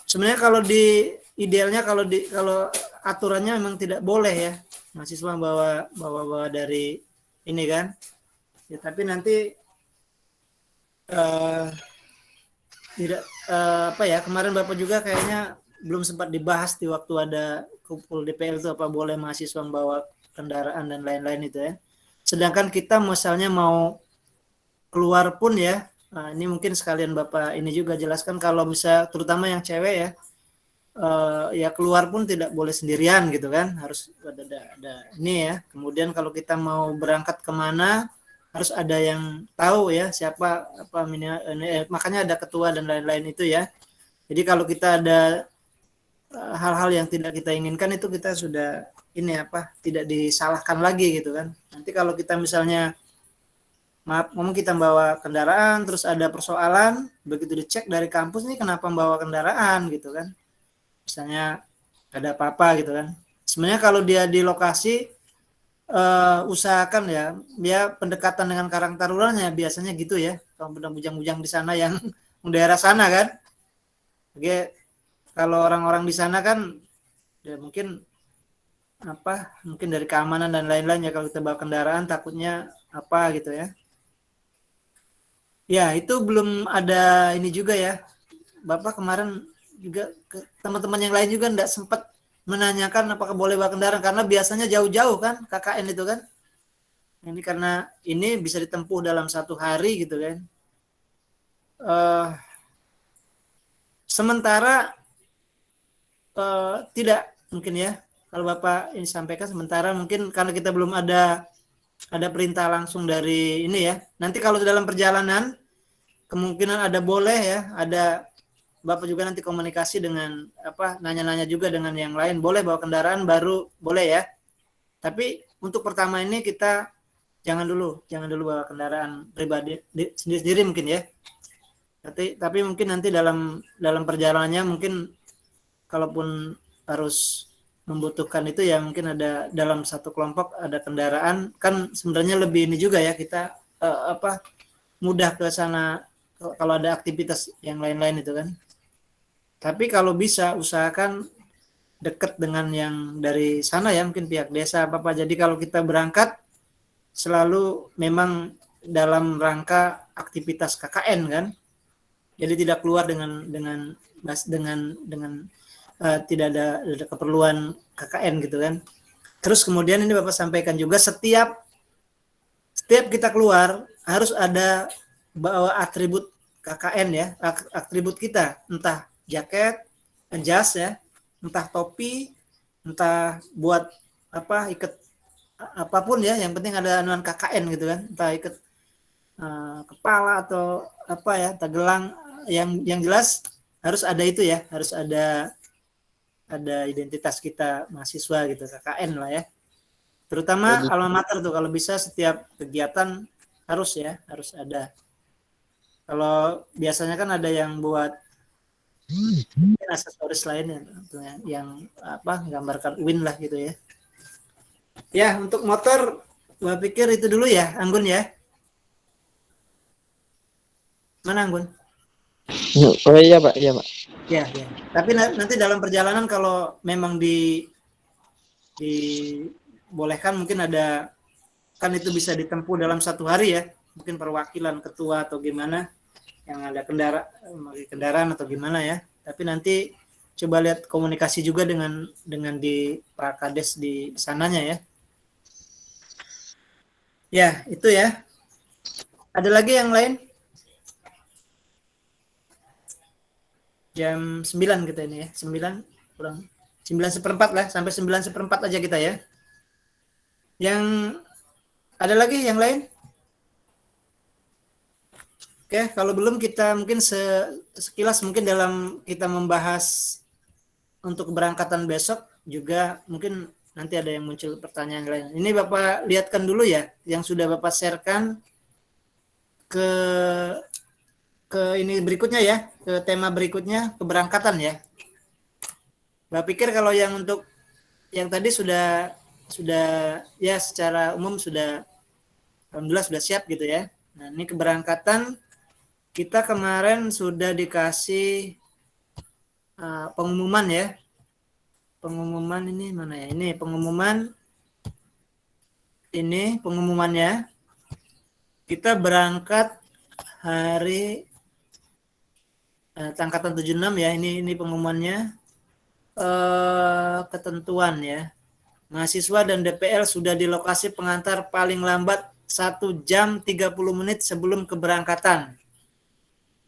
sebenarnya kalau di idealnya, kalau aturannya memang tidak boleh ya mahasiswa bawa dari ini kan ya, tapi nanti tidak apa ya, kemarin Bapak juga kayaknya belum sempat dibahas di waktu ada kumpul DPL itu, apa boleh mahasiswa membawa kendaraan dan lain-lain itu ya. Sedangkan kita misalnya mau keluar pun ya, nah ini mungkin sekalian Bapak ini juga jelaskan, kalau bisa terutama yang cewek ya, ya keluar pun tidak boleh sendirian gitu kan, harus ada ini ya. Kemudian kalau kita mau berangkat kemana, harus ada yang tahu ya siapa, apa makanya ada ketua dan lain-lain itu ya. Jadi kalau kita ada hal-hal yang tidak kita inginkan, itu kita sudah ini apa, tidak disalahkan lagi gitu kan. Nanti kalau kita misalnya maaf ngomong, kita bawa kendaraan terus ada persoalan, begitu dicek dari kampus nih kenapa membawa kendaraan gitu kan, misalnya ada apa-apa gitu kan. Sebenarnya kalau dia di lokasi, usahakan ya dia pendekatan dengan Karang Tarulanya biasanya gitu ya, kalau bujang-bujang di sana yang daerah sana kan. Oke, kalau orang-orang di sana kan ya mungkin apa, mungkin dari keamanan dan lain-lain ya, kalau kita bawa kendaraan takutnya apa gitu ya. Ya itu belum ada ini juga ya, Bapak kemarin juga teman-teman yang lain juga enggak sempat menanyakan apakah boleh bawa kendaraan, karena biasanya jauh-jauh kan KKN itu kan. Ini karena ini bisa ditempuh dalam 1 hari gitu kan. Sementara tidak mungkin ya, kalau Bapak ini sampaikan sementara, mungkin karena kita belum ada perintah langsung dari ini ya. Nanti kalau dalam perjalanan kemungkinan ada boleh ya, ada Bapak juga nanti komunikasi dengan apa, nanya-nanya juga dengan yang lain, boleh bawa kendaraan baru boleh ya. Tapi untuk pertama ini kita jangan dulu bawa kendaraan pribadi sendiri-sendiri mungkin ya. Tapi mungkin nanti dalam perjalanannya mungkin kalaupun harus membutuhkan itu ya, mungkin ada dalam satu kelompok ada kendaraan, kan sebenarnya lebih ini juga ya, kita apa, mudah ke sana kalau ada aktivitas yang lain-lain itu kan. Tapi kalau bisa usahakan dekat dengan yang dari sana ya, mungkin pihak desa apa. Jadi kalau kita berangkat selalu memang dalam rangka aktivitas KKN kan. Jadi tidak keluar dengan tidak ada keperluan KKN gitu kan. Terus kemudian ini Bapak sampaikan juga, setiap kita keluar harus ada bawa atribut KKN ya, atribut kita, entah jaket, jas ya, entah topi, entah buat apa, ikat apapun ya, yang penting ada anuan KKN gitu kan, entah ikat kepala atau apa ya, tagelang, yang jelas harus ada itu ya, harus ada identitas kita mahasiswa gitu, KKN lah ya. Terutama alma mater tuh kalau bisa setiap kegiatan harus ada. Kalau biasanya kan ada yang buat aksesoris lainnya yang apa, gambarkan UIN lah gitu ya. Ya, untuk motor gua pikir itu dulu ya, Anggun ya. Mana Anggun? Oh iya Pak, iya Pak. Ya. Tapi nanti dalam perjalanan kalau memang dibolehkan, mungkin ada, kan itu bisa ditempuh dalam 1 hari ya, mungkin perwakilan ketua atau gimana yang ada kendaraan atau gimana ya. Tapi nanti coba lihat komunikasi juga dengan di Prakades di sananya ya. Ya, itu ya. Ada lagi yang lain? jam 9 kita ini ya. 9 kurang 9:15 lah, sampai 9:15 aja kita ya. Yang ada lagi yang lain? Oke, kalau belum kita mungkin sekilas mungkin dalam kita membahas untuk keberangkatan besok juga mungkin nanti ada yang muncul pertanyaan lain. Ini Bapak lihatkan dulu ya yang sudah Bapak sharekan ke ini berikutnya ya, ke tema berikutnya, keberangkatan ya. Bapak pikir kalau yang untuk yang tadi sudah ya secara umum sudah alhamdulillah sudah siap gitu ya. Nah, ini keberangkatan kita kemarin sudah dikasih pengumuman ya. Pengumuman ini mana ya? Ini pengumuman. Ini pengumumannya. Kita berangkat hari angkatan 76 ya. Ini pengumumannya. Ketentuan ya. Mahasiswa dan DPL sudah di lokasi pengantar paling lambat 1 jam 30 menit sebelum keberangkatan.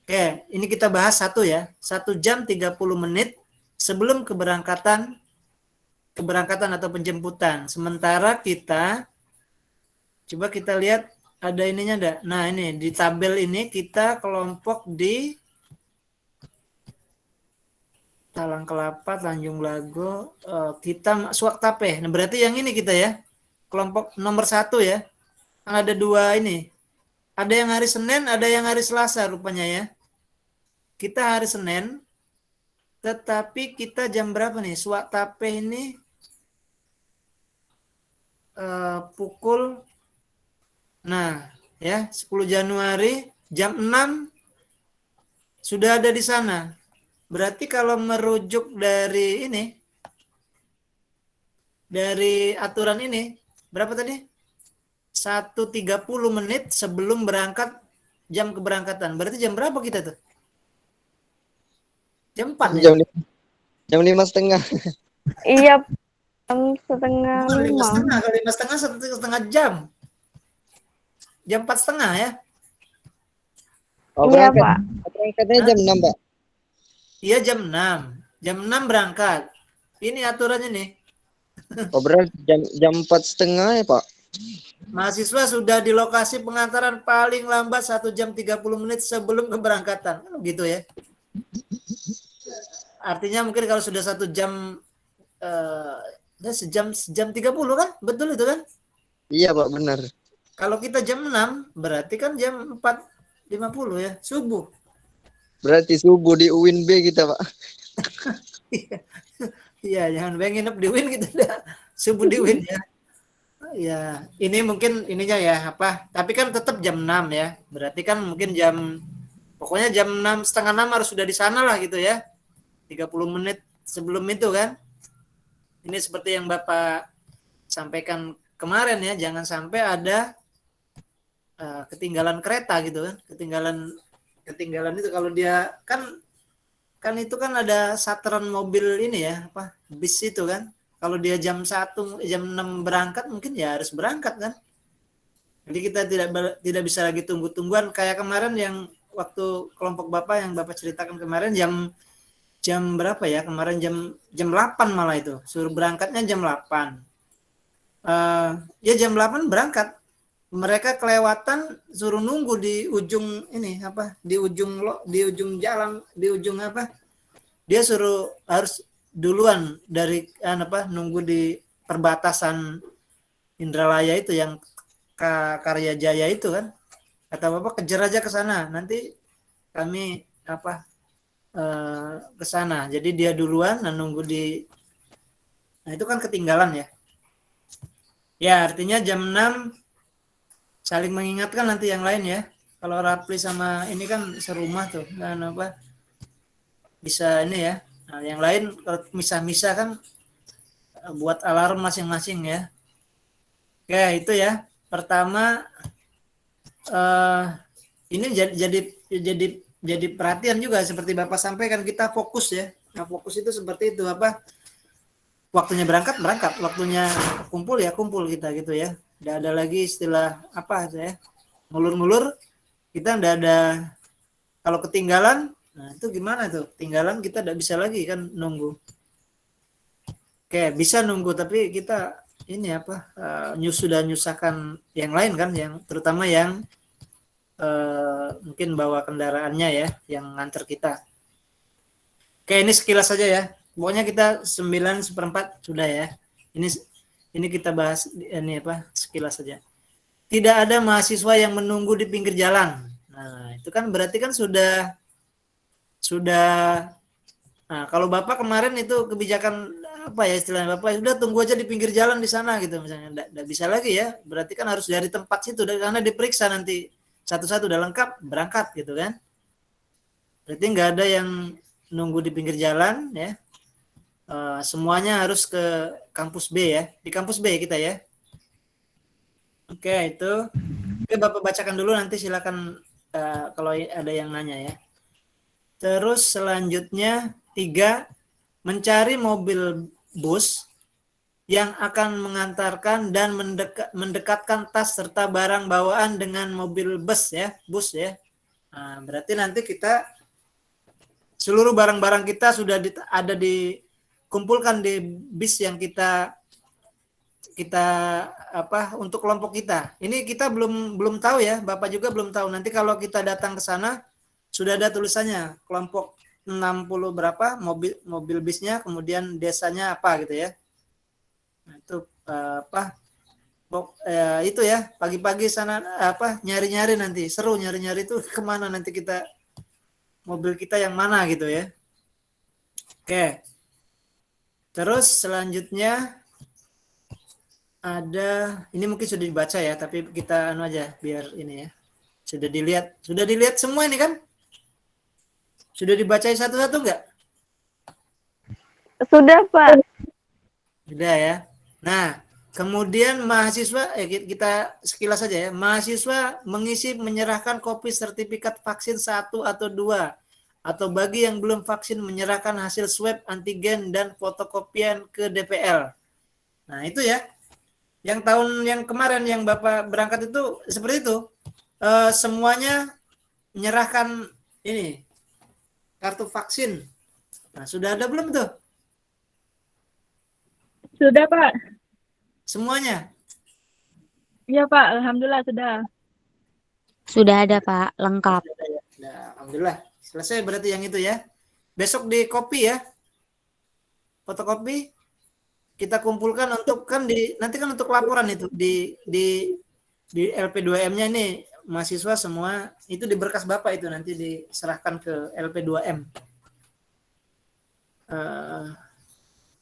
Oke, ini kita bahas satu ya. 1 jam 30 menit sebelum keberangkatan atau penjemputan. Sementara kita coba kita lihat ada ininya enggak? Nah, ini di tabel ini kita kelompok di Talang Kelapa, Tanjung Lago, kita Suaktape. Nah, berarti yang ini kita ya. Kelompok nomor 1 ya. Kan ada 2 ini. Ada yang hari Senin, ada yang hari Selasa rupanya ya. Kita hari Senin, tetapi kita jam berapa nih? Suaktape ini pukul, nah ya 10 Januari jam 6 sudah ada di sana. Berarti kalau merujuk dari ini, dari aturan ini, berapa tadi? 1:30 menit sebelum berangkat jam keberangkatan. Berarti jam berapa kita tuh? Jam 4 ya? Jam 5:30. Iya, jam setengah 5. 5:30, kalau 5:30 setengah jam. Jam 4:30 ya? Oh, Iya, berangkat. Pak. Berangkatnya jam 6, Pak. Iya jam 6. Jam 6 berangkat. Ini aturannya nih. Oh, berarti jam 4:30 ya, Pak? Mahasiswa sudah di lokasi pengantaran paling lambat 1 jam 30 menit sebelum keberangkatan. Kan begitu ya? Artinya mungkin kalau sudah 1 jam sejam 30 kan? Betul itu kan? Iya, Pak, benar. Kalau kita jam 6 berarti kan jam 4:50 ya, subuh. Berarti subuh di UIN B kita, Pak. Iya, jangan pengen nginep di UIN gitu dah. Subuh di UIN ya. Ya, ini mungkin ininya ya apa? Tapi kan tetap jam 6 ya. Berarti kan mungkin pokoknya jam 6, setengah 6 harus sudah di sana lah gitu ya. 30 menit sebelum itu kan. Ini seperti yang Bapak sampaikan kemarin ya, jangan sampai ada ketinggalan kereta gitu kan. Ketinggalan itu kalau dia kan itu kan ada saturan mobil ini ya, apa? Bis itu kan. Kalau dia jam 1, jam 6 berangkat mungkin ya harus berangkat kan. Jadi kita tidak bisa lagi tunggu-tungguan kayak kemarin yang waktu kelompok Bapak yang Bapak ceritakan kemarin jam berapa ya? Kemarin jam 8 malah itu. Suruh berangkatnya jam 8. Ya jam 8 berangkat. Mereka kelewatan suruh nunggu di ujung ini apa? Di ujung jalan, di ujung apa? Dia suruh harus duluan dari nunggu di perbatasan Indralaya itu yang Karya Jaya itu kan. Kata Bapak kejar aja ke sana. Nanti kami ke sana. Jadi dia duluan dan nunggu nah itu kan ketinggalan ya. Ya, artinya jam 6 saling mengingatkan nanti yang lain ya. Kalau Rapli sama ini kan serumah tuh dan bisa ini ya. Nah, yang lain kalau misah-misah kan buat alarm masing-masing ya. Oke, itu ya. Pertama ini jadi perhatian juga seperti Bapak sampaikan, kita fokus ya. Nah, fokus itu seperti itu apa? Waktunya berangkat, waktunya kumpul ya kumpul kita gitu ya. Tidak ada lagi istilah apa ya, ngulur-ngulur. Kita tidak ada, kalau ketinggalan, Nah, itu gimana tuh? Tinggalan kita tidak bisa lagi kan nunggu. Oke, bisa nunggu tapi kita ini apa? Sudah nyusahkan yang lain kan, yang terutama yang mungkin bawa kendaraannya ya, yang nganter kita. Oke, ini sekilas saja ya. Pokoknya kita 9/4 sudah ya. Ini kita bahas ini apa? Sekilas saja. Tidak ada mahasiswa yang menunggu di pinggir jalan. Nah, itu kan berarti kan sudah nah, kalau Bapak kemarin itu kebijakan apa ya istilahnya Bapak sudah tunggu aja di pinggir jalan di sana gitu misalnya. Nggak bisa lagi ya. Berarti kan harus dari tempat situ karena diperiksa nanti satu-satu udah lengkap berangkat gitu kan. Berarti nggak ada yang nunggu di pinggir jalan ya. Semuanya harus ke kampus B ya. Di kampus B kita ya. Oke, itu. Oke, Bapak bacakan dulu nanti silakan kalau ada yang nanya ya. Terus selanjutnya 3, mencari mobil bus yang akan mengantarkan dan mendekatkan tas serta barang bawaan dengan mobil bus ya. Nah, berarti nanti kita seluruh barang-barang kita sudah ada dikumpulkan di bis yang kita apa untuk kelompok kita. Ini kita belum tahu ya, Bapak juga belum tahu. Nanti kalau kita datang ke sana sudah ada tulisannya kelompok 60 berapa mobil bisnya, kemudian desanya apa gitu ya. Nah, itu itu ya pagi-pagi sana nyari-nyari nanti seru nyari-nyari itu kemana nanti kita mobil kita yang mana gitu ya. Oke. Terus selanjutnya ada ini mungkin sudah dibaca ya, tapi kita aja biar ini ya. Sudah dilihat semua ini kan? Sudah dibaca satu-satu enggak? Sudah, Pak. Sudah ya. Nah, kemudian mahasiswa kita sekilas saja ya. Mahasiswa mengisi menyerahkan kopi sertifikat vaksin 1 atau 2 atau bagi yang belum vaksin menyerahkan hasil swab antigen dan fotokopian ke DPL. Nah, itu ya. Yang tahun yang kemarin yang Bapak berangkat itu seperti itu. Semuanya menyerahkan ini kartu vaksin. Nah, sudah ada belum tuh? Sudah, Pak. Semuanya? Iya, Pak. Alhamdulillah sudah. Sudah ada, Pak. Lengkap. Nah, alhamdulillah. Selesai berarti yang itu ya. Besok di copy ya. Fotokopi kita kumpulkan untuk nanti kan untuk laporan itu di LP2M-nya ini mahasiswa semua itu di berkas Bapak itu nanti diserahkan ke LP2M.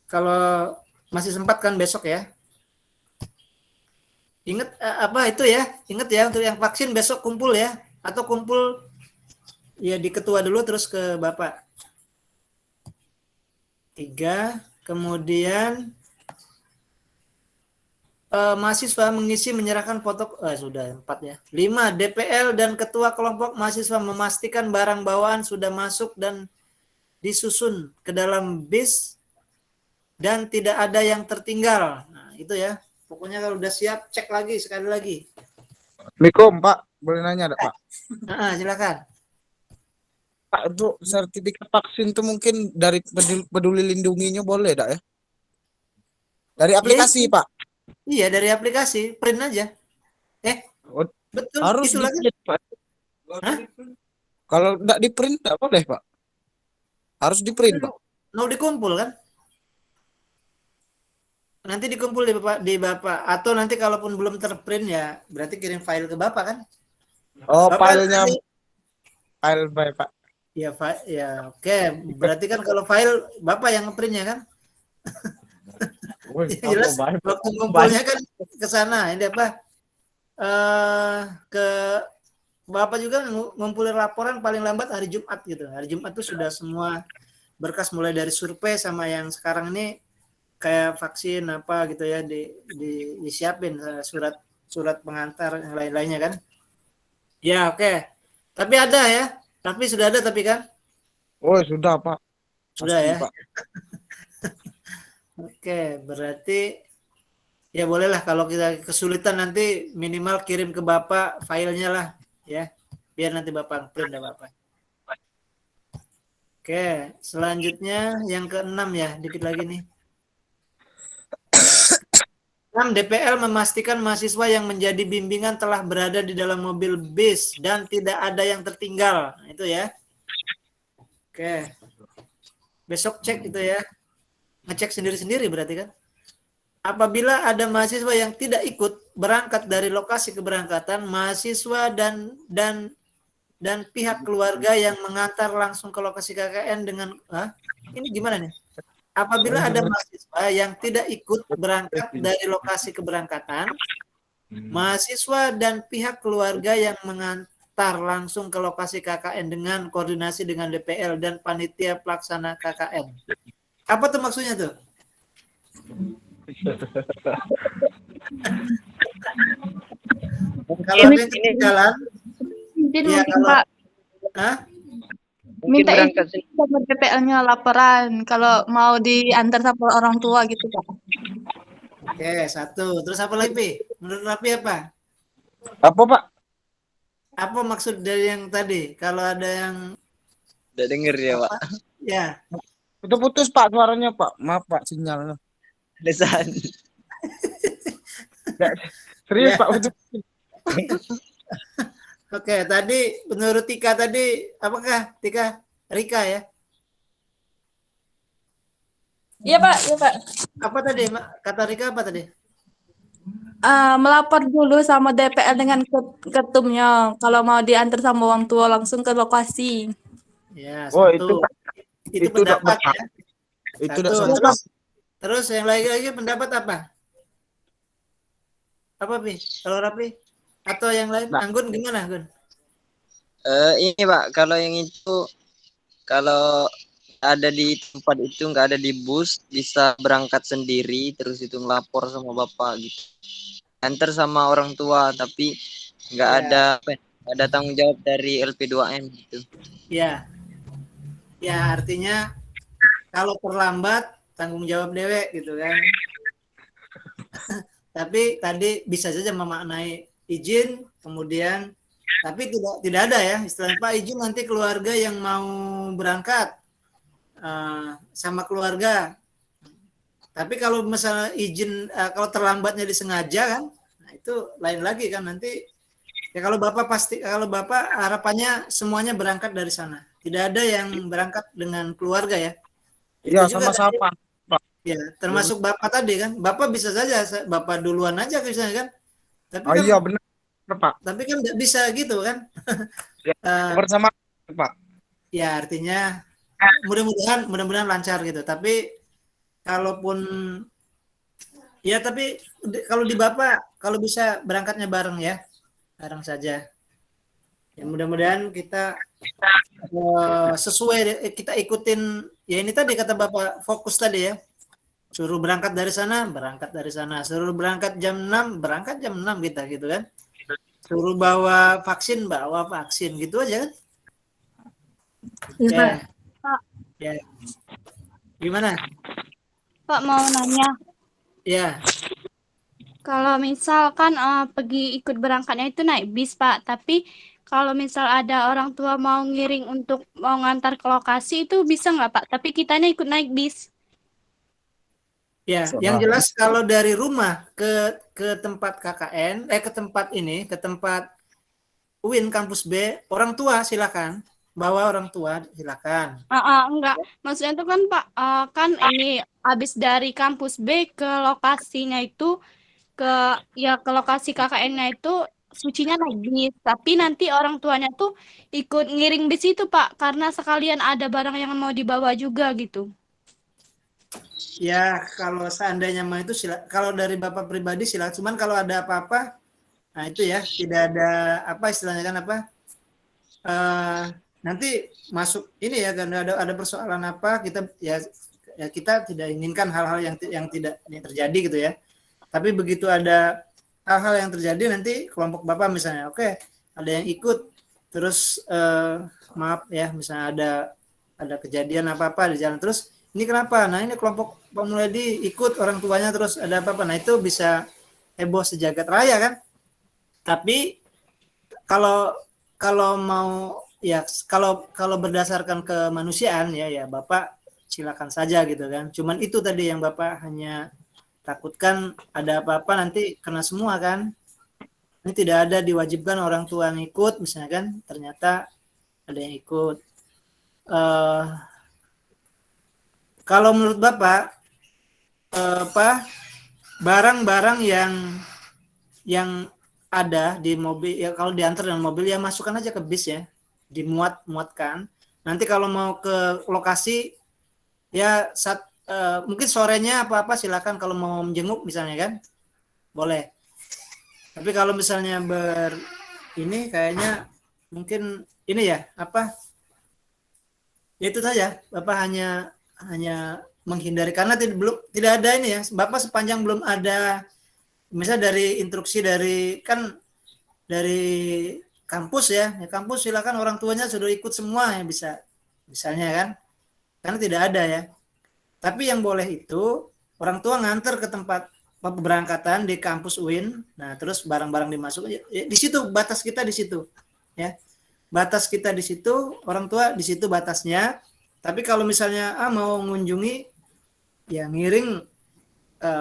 Kalau masih sempat kan besok ya. Ingat itu ya. Ingat ya untuk yang vaksin besok kumpul ya atau kumpul ya di ketua dulu terus ke Bapak. 3, kemudian mahasiswa mengisi menyerahkan foto sudah 4 ya. 5, DPL dan ketua kelompok mahasiswa memastikan barang bawaan sudah masuk dan disusun ke dalam bis dan tidak ada yang tertinggal. Nah, itu ya. Pokoknya kalau udah siap cek lagi sekali lagi. Assalamualaikum Pak, boleh nanya Pak? Silakan. Pak, untuk sertifikat vaksin itu mungkin dari peduli lindunginya boleh tak ya? Dari aplikasi Pak? Iya dari aplikasi, print aja. Betul. Harus itu lagi. Pak. Kalau tidak di print tidak boleh Pak. Harus di print Pak. Mau dikumpul kan? Nanti dikumpul di Bapak atau nanti kalaupun belum terprint ya berarti kirim file ke Bapak kan? Oh, Bapak filenya nanti, file by Pak. Ya, oke. Berarti kan kalau file Bapak yang ngeprintnya kan? Jelas waktu ngumpulnya kan ke sana. Ini apa? Ke Bapak juga ngumpulin laporan paling lambat hari Jumat gitu. Hari Jumat itu sudah semua berkas mulai dari survei sama yang sekarang ini kayak vaksin apa gitu ya disiapin surat pengantar yang lain-lainnya kan. Ya, oke. Tapi ada ya. Tapi sudah ada tapi kan? Oh, sudah Pak. Sudah pasti, ya. Pak. Oke, berarti ya bolehlah kalau kita kesulitan nanti minimal kirim ke Bapak filenya lah ya. Biar nanti Bapak print ya Bapak. Oke, selanjutnya yang ke-6 ya, dikit lagi nih. 6. DPL memastikan mahasiswa yang menjadi bimbingan telah berada di dalam mobil bis dan tidak ada yang tertinggal. Nah, itu ya. Oke. Besok cek itu ya. Ngecek sendiri-sendiri berarti kan. Apabila ada mahasiswa yang tidak ikut berangkat dari lokasi keberangkatan, mahasiswa dan pihak keluarga yang mengantar langsung ke lokasi KKN dengan ini gimana nih? Apabila ada mahasiswa yang tidak ikut berangkat dari lokasi keberangkatan, mahasiswa dan pihak keluarga yang mengantar langsung ke lokasi KKN dengan koordinasi dengan DPL dan panitia pelaksana KKN. Apa tuh maksudnya tuh? Kalau ada yang ketinggalan, Mungkin ya kalau Pak Mungkin minta berangkat izin sama DPL-nya laporan kalau mau diantar sama orang tua gitu Pak. oke, 1. Terus apa lagi, Pi? Menurut Rapi apa? Apa Pak? Apa maksud dari yang tadi? Kalau ada yang Udah denger ya, Pak. ya, Putus-putus Pak suaranya Pak. Maaf Pak sinyalnya. Desan. Serius Ya. Pak putus. oke, tadi menurut Tika tadi apakah Tika Rika ya? Iya Pak, iya Pak. Apa tadi? Kata Rika apa tadi? Melapor dulu sama DPL dengan ketumnya kalau mau diantar sama orang tua langsung ke lokasi. Ya, Oh, 1. Itu itu udah pendapat Pak. ya. Itu 1. udah Terus yang lagi pendapat apa? Apa, Pi? Kalau Rapi? Atau yang lain? Nah. Anggun gimana, Anggun? Ini Pak, kalau yang itu kalau ada di tempat itu nggak ada di bus, bisa berangkat sendiri terus itu ngelapor sama bapak gitu. Antar sama orang tua tapi nggak Ya. ada nggak ada tanggung jawab dari LP2M gitu. Ya. Ya, artinya kalau terlambat tanggung jawab dewek gitu kan. Tapi tadi bisa saja memaknai izin, kemudian tapi tidak ada ya istilahnya Pak izin nanti keluarga yang mau berangkat sama keluarga. Tapi kalau misalnya izin kalau terlambatnya disengaja kan, nah itu lain lagi kan nanti ya kalau Bapak harapannya semuanya berangkat dari sana. Tidak ada yang berangkat dengan keluarga ya. Iya Itu juga sama-sama. ya, termasuk Bapak tadi kan. Bapak bisa saja Bapak duluan aja misalnya kan. Tapi kan Iya benar Pak. tapi kan nggak bisa gitu kan. Ya, bersama Pak. Ya artinya mudah-mudahan lancar gitu. Tapi kalaupun ya tapi kalau di Bapak kalau bisa berangkatnya bareng ya. Bareng saja. Ya mudah-mudahan kita sesuai kita ikutin ya ini tadi kata Bapak fokus tadi ya. Suruh berangkat dari sana, suruh berangkat jam 6, berangkat jam 6 kita gitu kan. Suruh bawa vaksin gitu aja kan. Ya. Pak. Ya. Gimana? Pak mau nanya, Ya. kalau misalkan pergi ikut berangkatnya itu naik bis Pak, tapi kalau misal ada orang tua mau ngiring untuk mau ngantar ke lokasi itu bisa nggak Pak? Tapi kitanya ikut naik bis. Ya, yang jelas kalau dari rumah ke tempat KKN, ke tempat UIN kampus B, orang tua silakan. Bawa orang tua silakan. Enggak, maksudnya itu kan Pak, kan ini habis dari kampus B ke lokasinya itu ke lokasi KKN-nya itu sucinya naik bis, tapi nanti orang tuanya tuh ikut ngiring bis itu Pak, karena sekalian ada barang yang mau dibawa juga gitu. Ya, kalau seandainya mau itu kalau dari Bapak pribadi silakan. Cuman kalau ada apa-apa, nah itu ya, tidak ada apa istilahnya kan apa? Nanti masuk ini ya, karena ada persoalan apa kita ya kita tidak inginkan hal-hal yang tidak terjadi gitu ya. Tapi begitu ada hal-hal yang terjadi nanti kelompok Bapak misalnya, oke, ada yang ikut, terus maaf ya, misalnya ada kejadian apa-apa di jalan terus. Ini kenapa? Nah ini kelompok Pak Mulyadi ikut orang tuanya terus ada apa-apa. Nah itu bisa heboh sejagat raya kan. Tapi kalau mau ya kalau berdasarkan kemanusiaan ya Bapak silakan saja gitu kan. Cuman itu tadi yang Bapak hanya takutkan ada apa-apa nanti kena semua kan. Ini tidak ada diwajibkan orang tua ngikut misalnya kan, ternyata ada yang ikut. Kalau menurut Bapak barang-barang yang ada di mobil ya, kalau diantar dengan mobil ya masukkan aja ke bis ya, muatkan. Nanti kalau mau ke lokasi ya mungkin sorenya apa silakan, kalau mau menjenguk misalnya kan boleh. Tapi kalau misalnya ini kayaknya mungkin ini ya ya itu saja, Bapak hanya menghindari karena tidak ada ini ya, Bapak sepanjang belum ada misalnya dari instruksi dari kampus ya kampus silakan orang tuanya sudah ikut semua ya bisa misalnya kan, karena tidak ada ya. Tapi yang boleh itu orang tua nganter ke tempat pemberangkatan di kampus UIN, nah terus barang-barang dimasukkan ya, di situ batas kita di situ ya, batas kita di situ, orang tua di situ batasnya. Tapi kalau misalnya mau mengunjungi ya ngiring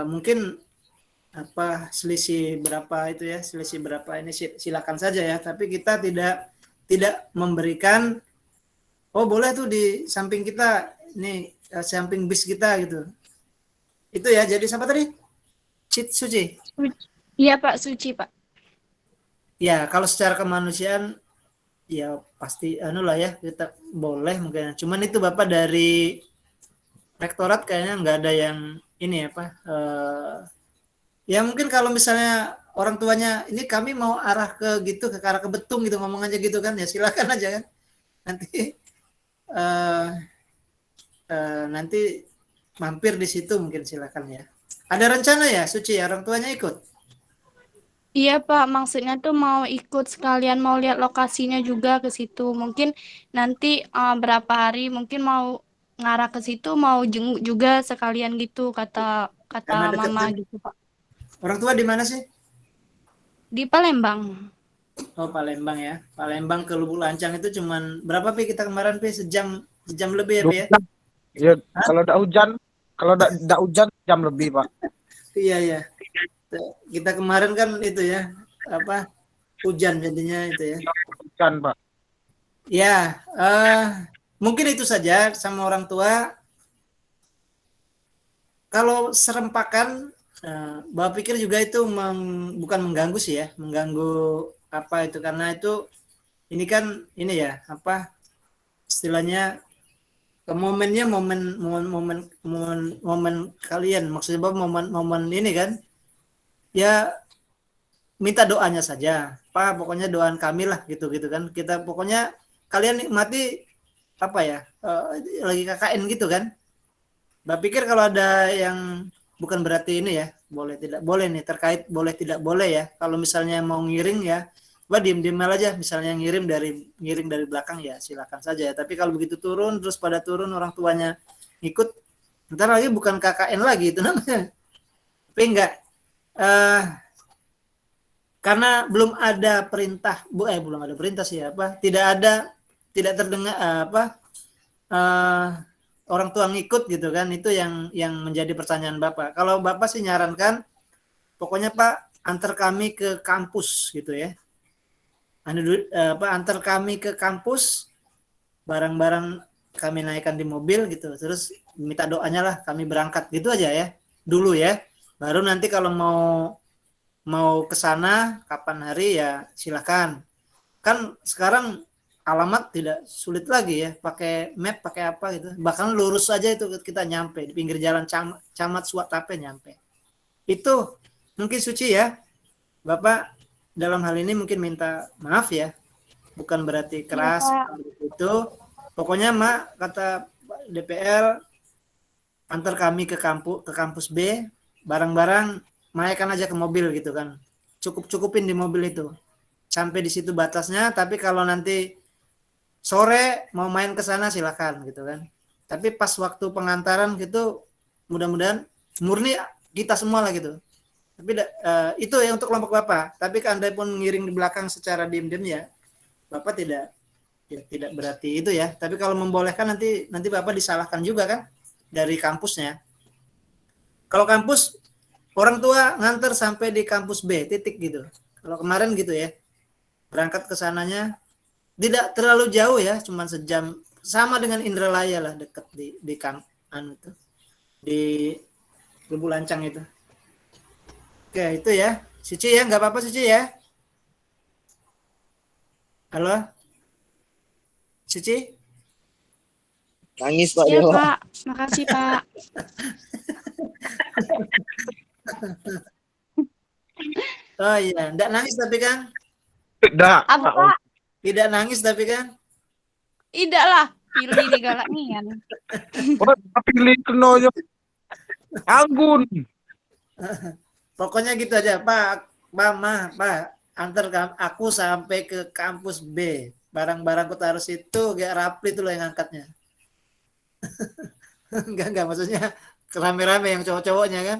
mungkin selisih berapa itu ya, selisih berapa ini silakan saja ya, tapi kita tidak memberikan boleh tuh di samping kita ini samping bis kita gitu. Itu ya, jadi siapa tadi? Suci. Iya Pak, Suci Pak. Ya, kalau secara kemanusiaan ya pasti lah ya, kita boleh mungkin. Cuman itu Bapak dari rektorat kayaknya nggak ada yang ini ya mungkin kalau misalnya orang tuanya ini kami mau arah ke arah ke Betung gitu, ngomong aja gitu kan ya silakan aja kan. Nanti mampir di situ mungkin silakan ya. Ada rencana ya Suci orang tuanya ikut? Iya Pak, maksudnya tuh mau ikut sekalian mau lihat lokasinya juga ke situ. Mungkin nanti berapa hari mungkin mau ngarah ke situ, mau jenguk juga sekalian gitu kata mama gitu Pak. Orang tua di mana sih? Di Palembang. Oh Palembang ya. Palembang ke Lubuk Lancang itu cuman berapa kita kemarin sejam lebih ya? Ya, kalau tidak hujan jam lebih Pak. Iya. Kita kemarin kan itu ya hujan jadinya itu ya. Hujan Pak. Ya, mungkin itu saja sama orang tua. Kalau serempakan, Bapak pikir juga itu bukan mengganggu sih ya, mengganggu itu karena itu ini kan ini ya istilahnya momennya momen kalian, maksudnya momen ini kan ya minta doanya saja Pak, pokoknya doaan kami lah gitu kan, kita pokoknya kalian nikmati lagi KKN gitu kan. Bapak pikir kalau ada yang bukan berarti ini ya boleh tidak boleh nih terkait boleh tidak boleh ya, kalau misalnya mau ngiring ya diem aja, misalnya ngiring dari belakang ya silakan saja ya. Tapi kalau begitu turun terus pada turun orang tuanya ikut, ntar lagi bukan KKN lagi itu namanya. Tapi enggak karena belum ada perintah belum ada perintah sih tidak terdengar orang tua ngikut gitu kan, itu yang menjadi pertanyaan Bapak. Kalau Bapak sih nyarankan pokoknya Pak antar kami ke kampus gitu ya. Antar kami ke kampus, barang-barang kami naikkan di mobil gitu, terus minta doanya lah kami berangkat gitu aja ya dulu ya. Baru nanti kalau mau ke sana kapan hari ya silakan. Kan sekarang alamat tidak sulit lagi ya, pakai map pakai apa gitu, bahkan lurus aja itu kita nyampe di pinggir jalan Camat Suwatape nyampe. Itu mungkin Suci ya, Bapak dalam hal ini mungkin minta maaf ya, bukan berarti keras itu. Pokoknya Mak kata DPL antar kami ke kampus B, barang-barang naikkan aja ke mobil gitu kan, cukupin di mobil itu sampai di situ batasnya. Tapi kalau nanti sore mau main ke sana silakan gitu kan, tapi pas waktu pengantaran gitu mudah-mudahan murni kita semua lah gitu. Tapi itu ya untuk kelompok Bapak. Tapi andai pun ngiring di belakang secara diam-diam ya Bapak tidak Ya, tidak berarti itu ya. Tapi kalau membolehkan nanti Bapak disalahkan juga kan dari kampusnya. Kalau kampus orang tua nganter sampai di kampus B titik gitu. Kalau kemarin gitu ya. Berangkat ke sananya tidak terlalu jauh ya, cuma sejam. Sama dengan Indralaya lah, dekat di itu. Di Lubu Lancang itu. Oke, itu ya. Cici ya, nggak apa-apa Cici ya. Halo? Cici? Nangis Pak Iya, Dewa. Pak. Makasih, Pak. Oh iya, enggak nangis tapi kan? Tidak. Apa, Pak? Tidak nangis tapi kan? Tidak lah. Pilih digalak nian. Pilih kenoyo. Anggun. Pokoknya gitu aja, Pak, Mama, Pak, antar aku sampai ke kampus B. Barang-barangku taruh situ, gak Rapli itu loh yang angkatnya. Enggak, maksudnya rame-rame yang cowok-cowoknya kan.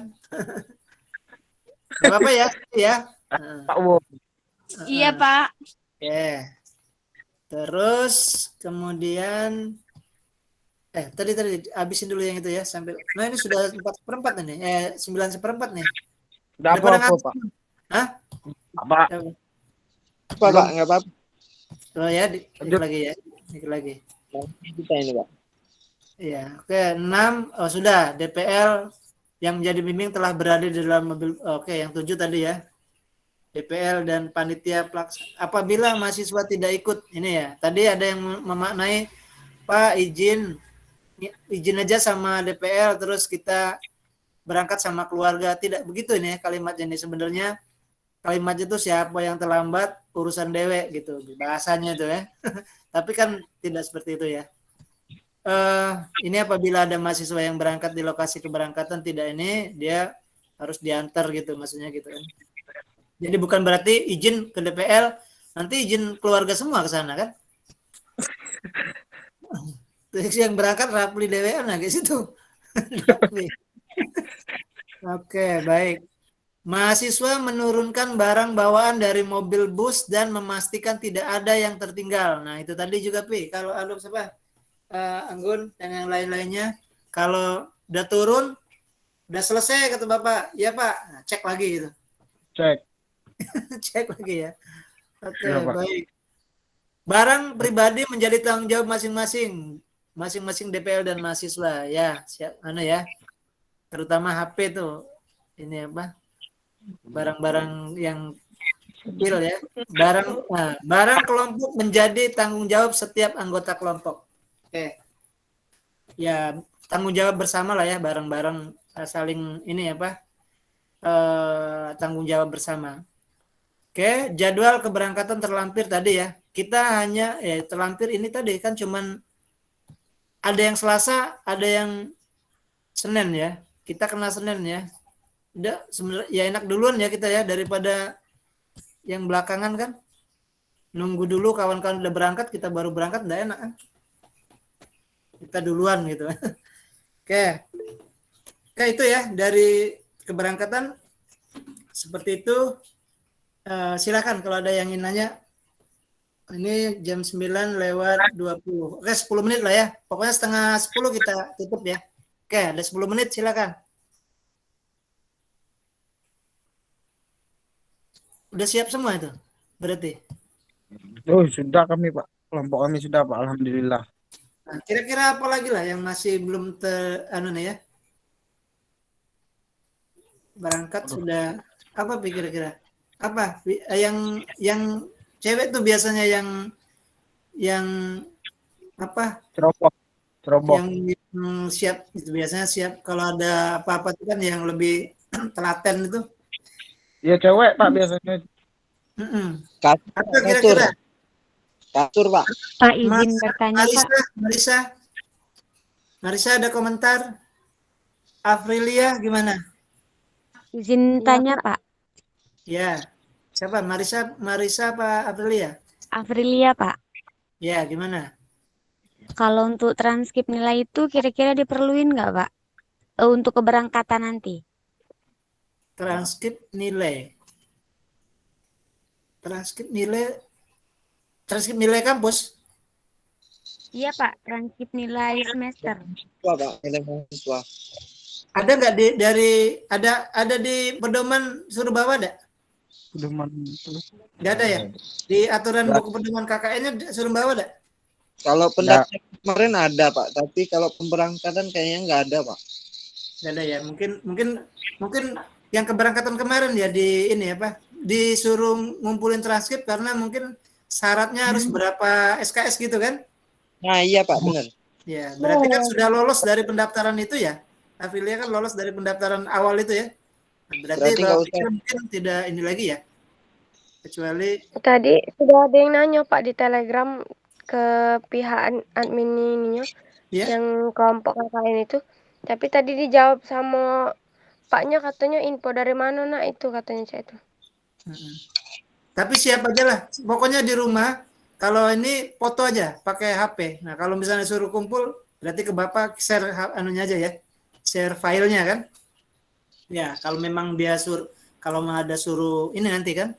Gak apa-apa ya, ya. Pak Wo. Iya, Pak. Oke. Terus kemudian tadi habisin dulu yang itu ya sampai. Nah ini sudah 4/4 nih, 9/4 nih. Tidak Udah pada apa-apa, ngantuk? Pak. Hah? Apa? Pak, nggak apa-apa. Oh ya, dikit lagi ya, dikit lagi. Kita ini Pak. Iya, oke 6 sudah DPL yang menjadi bimbing telah berada di dalam mobil. Oke, yang 7 tadi ya. DPL dan panitia pelaksana. Apabila mahasiswa tidak ikut, ini ya. Tadi ada yang memaknai Pak izin aja sama DPL terus kita berangkat sama keluarga. Tidak begitu ini ya kalimatnya ini sebenarnya. Kalimatnya itu siapa yang terlambat urusan dewe gitu bahasanya itu ya. Tapi kan tidak seperti itu ya. Ini apabila ada mahasiswa yang berangkat di lokasi keberangkatan tidak ini dia harus diantar gitu maksudnya gitu kan. Jadi bukan berarti izin ke DPL nanti izin keluarga semua ke sana kan. Terus yang berangkat Rapli DWN nah ke situ. Oke, baik. Mahasiswa menurunkan barang bawaan dari mobil bus dan memastikan tidak ada yang tertinggal. Nah, itu tadi juga Pi. Kalau ada siapa? Anggun dan yang lain-lainnya. Kalau udah turun, udah selesai kata Bapak. Ya Pak, nah, cek lagi gitu. Cek. Cek lagi ya. Oke, Ya, Pak. baik. Barang pribadi menjadi tanggung jawab masing-masing DPL dan mahasiswa. Ya, siap ya. Terutama HP tuh. Ini apa? Barang-barang yang kecil ya. Barang kelompok menjadi tanggung jawab setiap anggota kelompok. Oke. Ya, tanggung jawab bersama lah ya, barang-barang saling ini apa? Tanggung jawab bersama. Oke, jadwal keberangkatan terlampir tadi ya. Kita hanya terlampir ini tadi kan cuman ada yang Selasa, ada yang Senin ya. Kita kena Senin ya. Udah sebenarnya ya enak duluan ya kita ya daripada yang belakangan kan. Nunggu dulu kawan-kawan udah berangkat, kita baru berangkat enggak enak kan. Kita duluan gitu. Oke. Oke itu ya dari keberangkatan seperti itu. Silakan kalau ada yang ingin nanya. Ini jam 9:20. Oke, 10 menit lah ya. Pokoknya 9:30 kita tutup ya. Oke, ada 10 menit silakan. Udah siap semua itu? Berarti. Oh, sudah kami, Pak. Kelompok kami sudah, Pak. Alhamdulillah. Nah, kira-kira apa lagi lah yang masih belum nih ya? Berangkat sudah apa kira-kira? Apa yang cewek tuh biasanya yang apa? Cerobok. Yang siap itu biasanya siap kalau ada apa-apa itu kan yang lebih telaten itu. Ya cewek, Pak, biasanya. Apa kira-kira? Kasur, Pak. Pak izin bertanya Pak. Marisa ada komentar? Afrilia gimana? Izin tanya Pak. Ya. Siapa? Marisa apa Afrilia? Afrilia Pak. Ya, gimana? Kalau untuk transkrip nilai itu kira-kira diperluin nggak Pak? Untuk keberangkatan nanti. Transkrip nilai kampus. Iya Pak, transkrip nilai semester. Wah, Pak, nilai mahasiswa. Ada nggak ada di pedoman suruh bawa ada? Pedoman Nggak ada ya? Di aturan buku pedoman KKN-nya suruh bawa ada? Kalau pendaftaran kemarin ada, Pak, tapi kalau pemberangkatan kayaknya nggak ada, Pak. Nggak ada ya? Mungkin yang keberangkatan kemarin ya di ini apa? Disuruh ngumpulin transkrip karena mungkin syaratnya harus berapa SKS gitu kan? Nah, iya, Pak, benar. Ya, berarti kan sudah lolos dari pendaftaran itu ya? Afilia kan lolos dari pendaftaran awal itu ya? Nah, berarti nggak usah. mungkin tidak ini lagi ya? Kecuali Tadi sudah ada yang nanya Pak di Telegram ke pihak admin ininya, ya? yang kelompok KKN itu. Tapi tadi dijawab sama Paknya, katanya info dari mana nak itu, katanya Cak itu. Tapi siap aja lah. Pokoknya di rumah, kalau ini foto aja, pakai HP. Nah, kalau misalnya suruh kumpul, berarti ke Bapak share anunya aja ya. Share filenya kan? Ya, kalau memang dia kalau mau ada suruh ini nanti kan,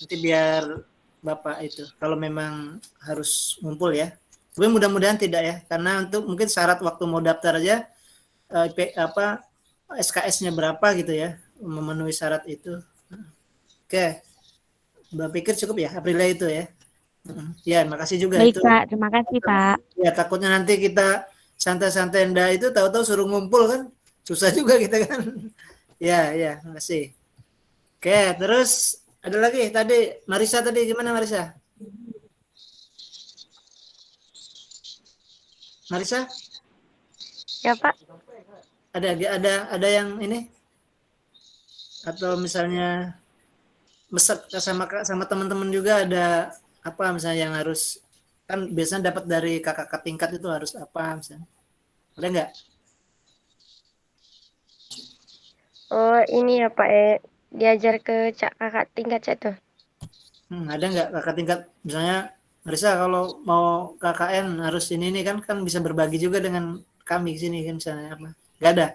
nanti biar Bapak itu, kalau memang harus ngumpul ya. Tapi mudah-mudahan tidak ya, karena untuk mungkin syarat waktu mau daftar aja, SKS-nya berapa gitu ya, memenuhi syarat itu. Oke, Mbak pikir cukup ya, Aprilia itu ya. Ya, makasih juga Baik itu. Pak, terima kasih Pak. Ya, takutnya nanti kita santai-santai itu tahu-tahu suruh ngumpul kan, susah juga kita kan. Ya, makasih. Oke, terus ada lagi tadi Marisa tadi gimana Marisa? Marisa? Ya Pak. Ada yang ini? Atau misalnya sama teman-teman juga ada apa misalnya yang harus, kan biasanya dapat dari kakak tingkat itu harus apa misalnya? Ada nggak? Oh ini ya Pak, diajar ke kakak tingkat Cak tuh. Ada nggak kakak tingkat misalnya Marisa kalau mau KKN harus ini kan bisa berbagi juga dengan kami sini kan misalnya apa? Nggak ada?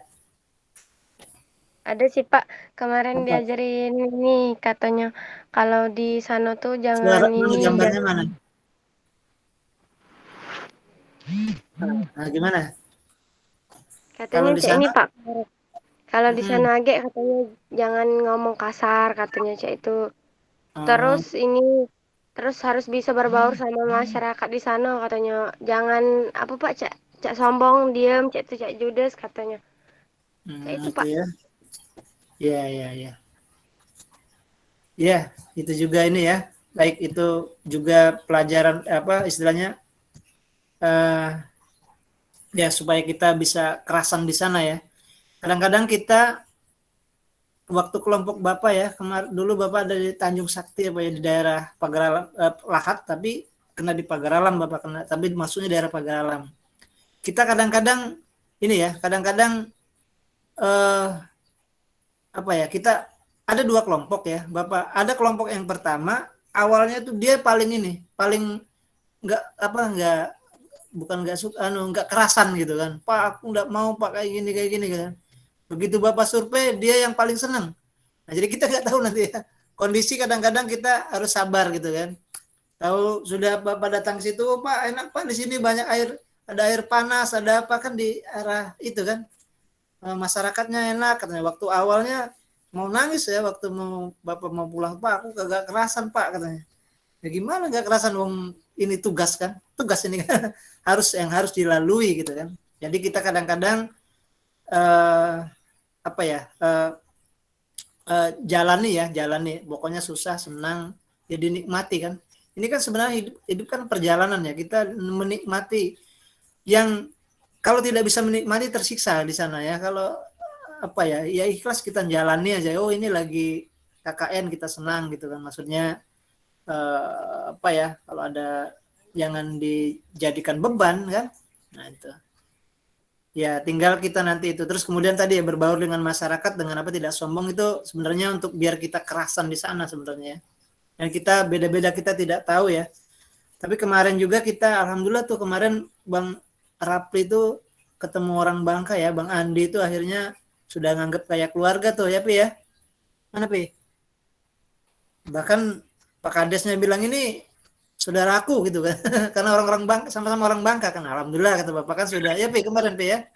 Ada sih Pak, kemarin Apa? diajarin ini, katanya kalau di sana tuh jangan ini, gambarnya mana? Nah, gimana? katanya Kalau di Cak ini sana? Pak, kalau di sana agak katanya jangan ngomong kasar, katanya Cak itu. Terus ini, terus harus bisa berbaur sama masyarakat di sana, katanya. Jangan apa Pak, Cak sombong, diem, Cak itu Cak judes, katanya. Cak itu Pak. Ya. Ya, itu juga ini ya. Baik itu juga pelajaran apa istilahnya ya supaya kita bisa kerasan di sana ya. Kadang-kadang kita waktu kelompok Bapak ya, dulu Bapak ada di Tanjung Sakti apa ya di daerah Pagaralam Lahat, tapi kena di Pagaralam Bapak kena, tapi maksudnya daerah Pagaralam. Kita kadang-kadang ini ya, kadang-kadang apa ya, kita ada dua kelompok ya Bapak. Ada kelompok yang pertama awalnya tuh dia paling nggak suka nggak kerasan gitu kan, Pak aku nggak mau Pak kayak gini kan. Begitu Bapak survei dia yang paling senang. Nah jadi kita nggak tahu nanti ya kondisi, kadang-kadang kita harus sabar gitu kan. Tahu sudah Bapak datang ke situ, Pak enak Pak di sini banyak air, ada air panas, ada apa kan di arah itu kan. Masyarakatnya enak katanya. Waktu awalnya mau nangis ya waktu Bapak mau pulang, Pak aku kagak kerasan Pak katanya. Ya gimana nggak kerasan, wong ini tugas kan, tugas ini kan harus dilalui gitu kan. Jadi kita kadang-kadang jalani pokoknya susah senang jadi nikmati kan. Ini kan sebenarnya hidup kan perjalanan ya, kita menikmati. Yang kalau tidak bisa menikmati tersiksa di sana ya. Kalau ya ikhlas kita jalani aja. Oh ini lagi KKN kita senang gitu kan, maksudnya kalau ada jangan dijadikan beban kan. Nah itu ya tinggal kita nanti itu. Terus kemudian tadi ya berbaur dengan masyarakat dengan tidak sombong, itu sebenarnya untuk biar kita kerasan di sana sebenarnya. Dan kita beda-beda, kita tidak tahu ya. Tapi kemarin juga kita alhamdulillah tuh kemarin Bang Rapli itu ketemu orang Bangka ya, Bang Andi itu akhirnya sudah nganggap kayak keluarga tuh ya Pi ya. Mana Pi? Bahkan Pak Kadesnya bilang ini saudaraku gitu kan. Karena orang-orang Bangka, sama-sama orang Bangka kan. Alhamdulillah kata Bapak kan sudah. Ya Pi kemarin Pi ya.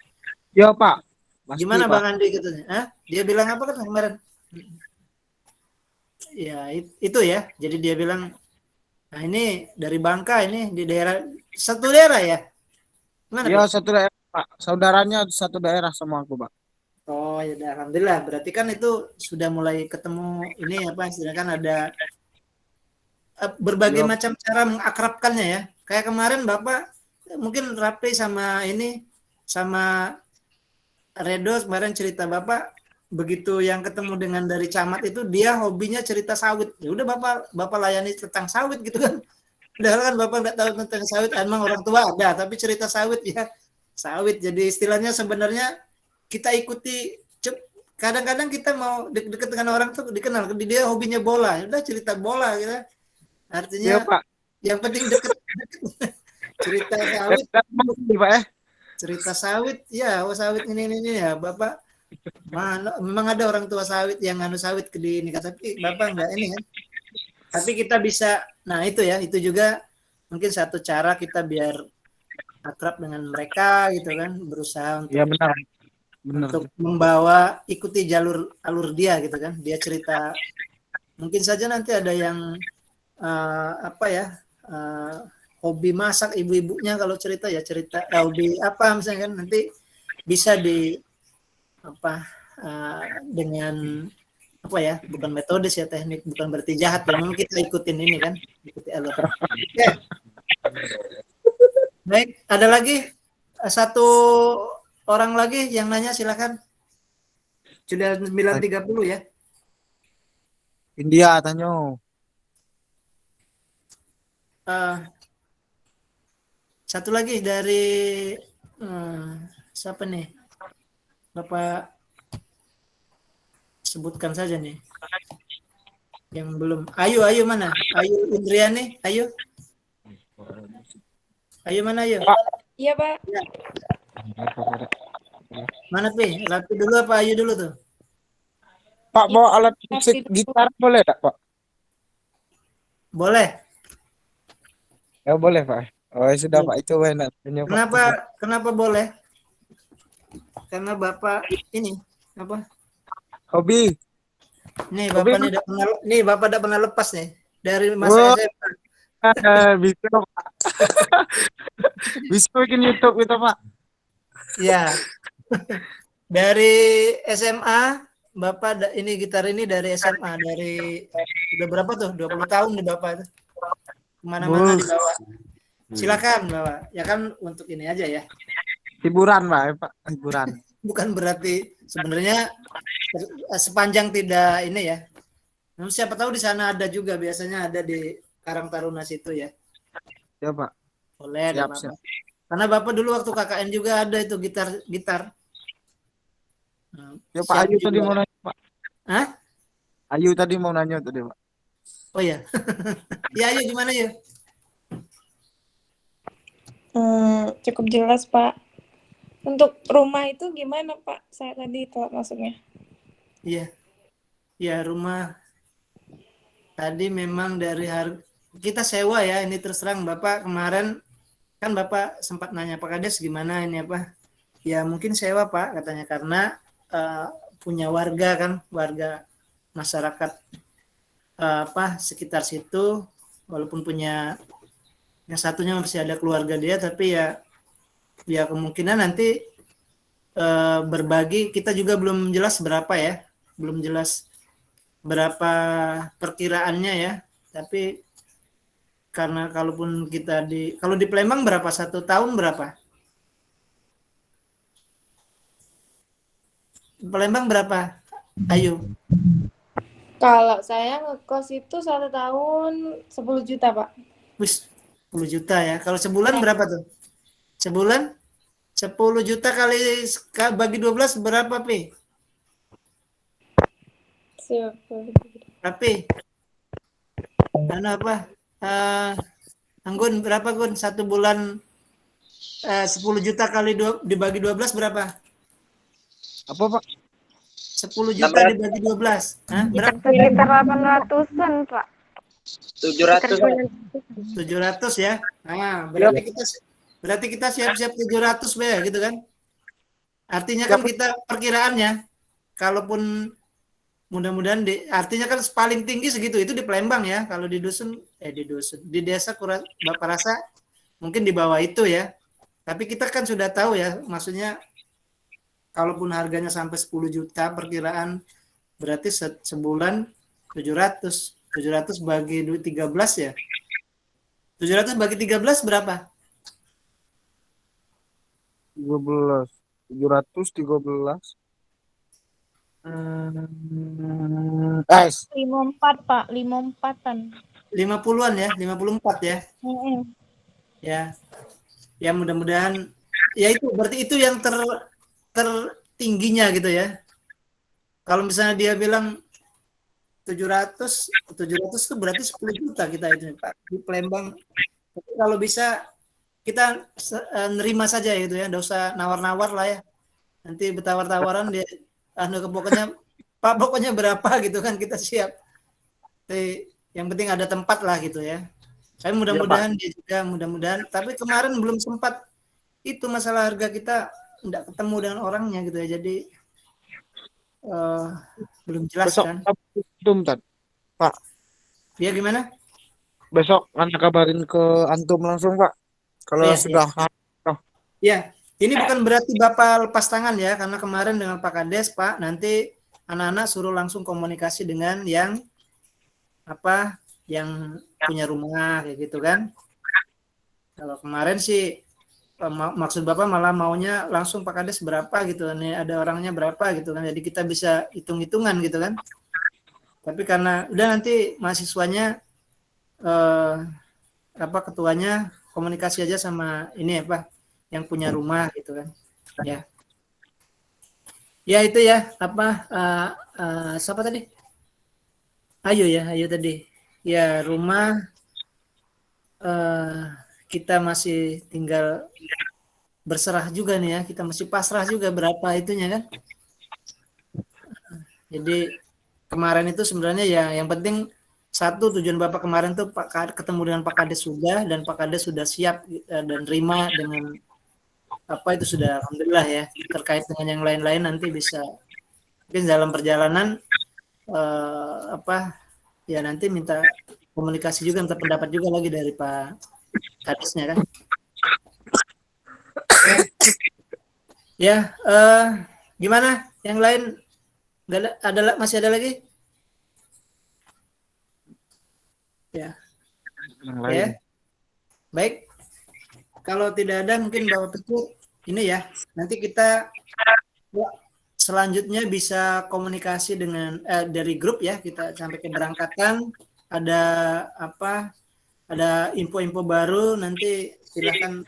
Iya Pak. Pasti, Gimana Pak. Bang Andi katanya? Hah? Dia bilang apa kan kemarin? Ya itu ya. Jadi dia bilang, nah ini dari Bangka ini di daerah satu daerah ya. Gimana Iya Pi? satu daerah Pak. Saudaranya satu daerah sama aku Pak. Oh ya udah, alhamdulillah. Berarti kan itu sudah mulai ketemu ini apa istilahnya kan ada berbagai Iya. macam cara mengakrabkannya ya. Kayak kemarin Bapak mungkin Rapli sama ini sama Redo kemarin cerita Bapak begitu yang ketemu dengan dari camat itu dia hobinya cerita sawit. Ya udah Bapak layani tentang sawit gitu kan. Padahal kan Bapak nggak tahu tentang sawit, emang orang tua ada, tapi cerita sawit ya sawit. Jadi istilahnya sebenarnya kita ikuti. Kadang-kadang kita mau deket dengan orang tuh dikenal, dia hobinya bola, ya udah cerita bola gitu. Artinya Iya Pak. yang penting deket. Cerita sawit, Pak ya. cerita sawit, ya sawit ini ya Bapak. Mana, memang ada orang tua sawit yang anu sawit ke di ini, tapi Bapak enggak ini kan. Tapi kita bisa, nah itu ya, itu juga mungkin satu cara kita biar akrab dengan mereka gitu kan, berusaha untuk Iya benar. Benar. untuk membawa ikuti jalur alur dia gitu kan. Dia cerita, mungkin saja nanti ada yang apa ya, hobi masak ibu-ibunya kalau cerita ya cerita hobi apa misalnya kan nanti bisa di apa dengan apa ya, bukan metode ya teknik, bukan berarti jahat ya, memang kita ikutin ini kan, ikuti alur. Oke. Baik, ada lagi satu orang lagi yang nanya, silakan. Sudah 9.30 ya. India tanyo. Satu lagi dari siapa nih? Bapak sebutkan saja nih. Yang belum. Ayu mana? Ayu Indriani, Ayu. Ayu mana Ayu? Iya Pak. Ya. Mana Pi? Rapi dulu apa Ayu dulu tuh? Pak bawa alat musik gitar boleh tak Pak? Boleh. Ya boleh Pak. Oh sudah Pak itu enak. Kenapa boleh? Karena Bapak ini apa? Hobi. Nih Bapak nih Bapak udah pernah lepas nih dari masa SMA. Bisa Pak. Bisa bikin YouTube gitu Pak. Ya. Dari SMA Bapak ini gitar ini dari SMA, dari udah berapa tuh? 20 tahun nih Bapak itu. Kemana-mana dibawa. Silakan bawa. Ya kan untuk ini aja ya. Hiburan Pak, hiburan. Bukan berarti sebenarnya sepanjang tidak ini ya. Namun siapa tahu di sana ada juga, biasanya ada di Karang Taruna situ ya. Ya Pak. Boleh Siap, Bapak. siap. Karena Bapak dulu waktu KKN juga ada itu gitar. Ya Pak Ayu tadi mau nanya Pak. Hah? Ayu tadi mau nanya tadi Pak. Oh ya. Ya Ayu gimana ya? Cukup jelas Pak. Untuk rumah itu gimana Pak? Saya tadi telat masuknya. Iya. Ya rumah tadi memang dari harga kita sewa ya, ini terus terang Bapak kemarin kan Bapak sempat nanya Pak Kades gimana ini apa? Ya mungkin sewa Pak katanya karena punya warga kan, warga masyarakat sekitar situ, walaupun punya yang satunya masih ada keluarga dia, tapi ya kemungkinan nanti berbagi. Kita juga belum jelas berapa ya, belum jelas berapa perkiraannya ya, tapi karena kalaupun kita kalau di Palembang berapa, 1 tahun berapa? Palembang berapa? Ayo. Kalau saya ngekos itu 1 tahun 10 juta Pak. Wis, 10 juta ya. Kalau sebulan berapa tuh? Sebulan 10 juta kali bagi 12 berapa, Pi? Tapi apa? Anggun berapa Gun? 1 bulan 10 juta kali dibagi 12 berapa? Apa Pak? 10 juta dibagi 12. Hah? Berapa? Sekitar 800-an Pak. 700 Pak. 700 ya. Nah, berarti kita siap-siap 700 ya gitu kan. Artinya kan kita perkiraannya kalaupun mudah-mudahan artinya kan paling tinggi segitu itu di Palembang ya. Kalau di dusun di desa Bapak rasa mungkin di bawah itu ya. Tapi kita kan sudah tahu ya, maksudnya kalaupun harganya sampai 10 juta perkiraan berarti sebulan 700 bagi 13 ya. 700 bagi 13 berapa? 13. 713. 54 Pak, 54-an. 50-an ya, 54 ya. Ya. Ya mudah-mudahan ya itu berarti itu yang tertingginya gitu ya. Kalau misalnya dia bilang 700 itu berarti 10 juta kita itu Pak di Palembang. Tapi kalau bisa kita nerima saja gitu ya, enggak usah nawar-nawar lah ya. Nanti bertawar-tawaran dia pokoknya Pak pokoknya berapa gitu kan kita siap. Tapi yang penting ada tempat lah gitu ya. Saya mudah-mudahan dia juga tapi kemarin belum sempat itu masalah harga kita enggak ketemu dengan orangnya gitu ya. Jadi belum jelas Besok kan. Pak. Ya gimana? Besok Anda kabarin ke antum langsung Pak. Kalau sudah. Ya, ini bukan berarti Bapak lepas tangan ya, karena kemarin dengan Pak Kades Pak, nanti anak-anak suruh langsung komunikasi dengan yang punya rumah kayak gitu kan. Kalau kemarin sih maksud Bapak malah maunya langsung Pak Kades berapa gitu, nih ada orangnya berapa gitu kan, jadi kita bisa hitung-hitungan gitu kan. Tapi karena udah nanti mahasiswanya ketuanya komunikasi aja sama ini yang punya rumah gitu kan. Ya. Ya itu ya siapa tadi? Ayo tadi. Ya rumah kita masih tinggal berserah juga nih ya, kita masih pasrah juga berapa itunya kan. Jadi kemarin itu sebenarnya ya yang penting satu tujuan Bapak kemarin tuh ketemu dengan Pak Kades sudah, dan Pak Kades sudah siap dan terima dengan itu sudah alhamdulillah ya. Terkait dengan yang lain-lain nanti bisa mungkin dalam perjalanan ya nanti minta komunikasi juga, minta pendapat juga lagi dari Pak Kadesnya kan. Ya, gimana? Yang lain masih ada lagi? Ya. Ya. Baik. Kalau tidak ada mungkin Bapak Teguh ini ya. Nanti kita selanjutnya bisa komunikasi dengan dari grup ya, kita sampai keberangkatan ada ada info-info baru nanti silakan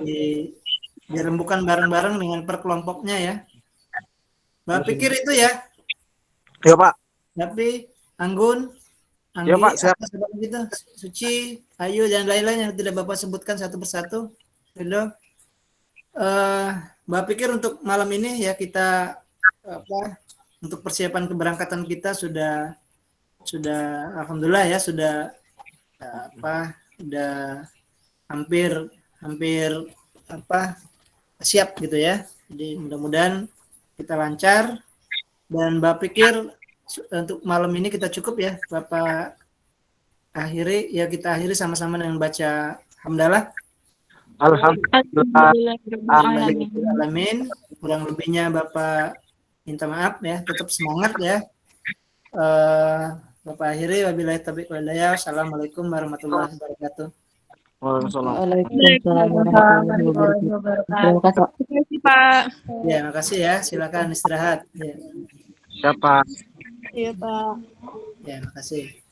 ini dirembukan bareng-bareng dengan per kelompoknya ya. Bapak pikir itu ya. Ya Pak. Tapi Anggun, ya Pak, siap. Gitu, Suci, Ayu dan lain-lain yang tidak Bapak sebutkan satu persatu. Halo. Bapak pikir untuk malam ini ya kita untuk persiapan keberangkatan kita sudah alhamdulillah ya sudah hampir siap gitu ya. Jadi mudah-mudahan kita lancar, dan Bapak pikir untuk malam ini kita cukup ya Bapak akhiri ya, kita akhiri sama-sama dengan baca hamdalah. Alhamdulillah. Kurang lebihnya Bapak minta maaf ya, tetap semangat ya. Bapak akhiri, wabillahi taufiq wal hidayah. Assalamualaikum warahmatullahi wabarakatuh. Waalaikumsalam warahmatullahi wabarakatuh. Terima kasih Pak. Ya, makasih ya. Silakan istirahat. Ya. Siapa? Iya Pak. Ya, makasih.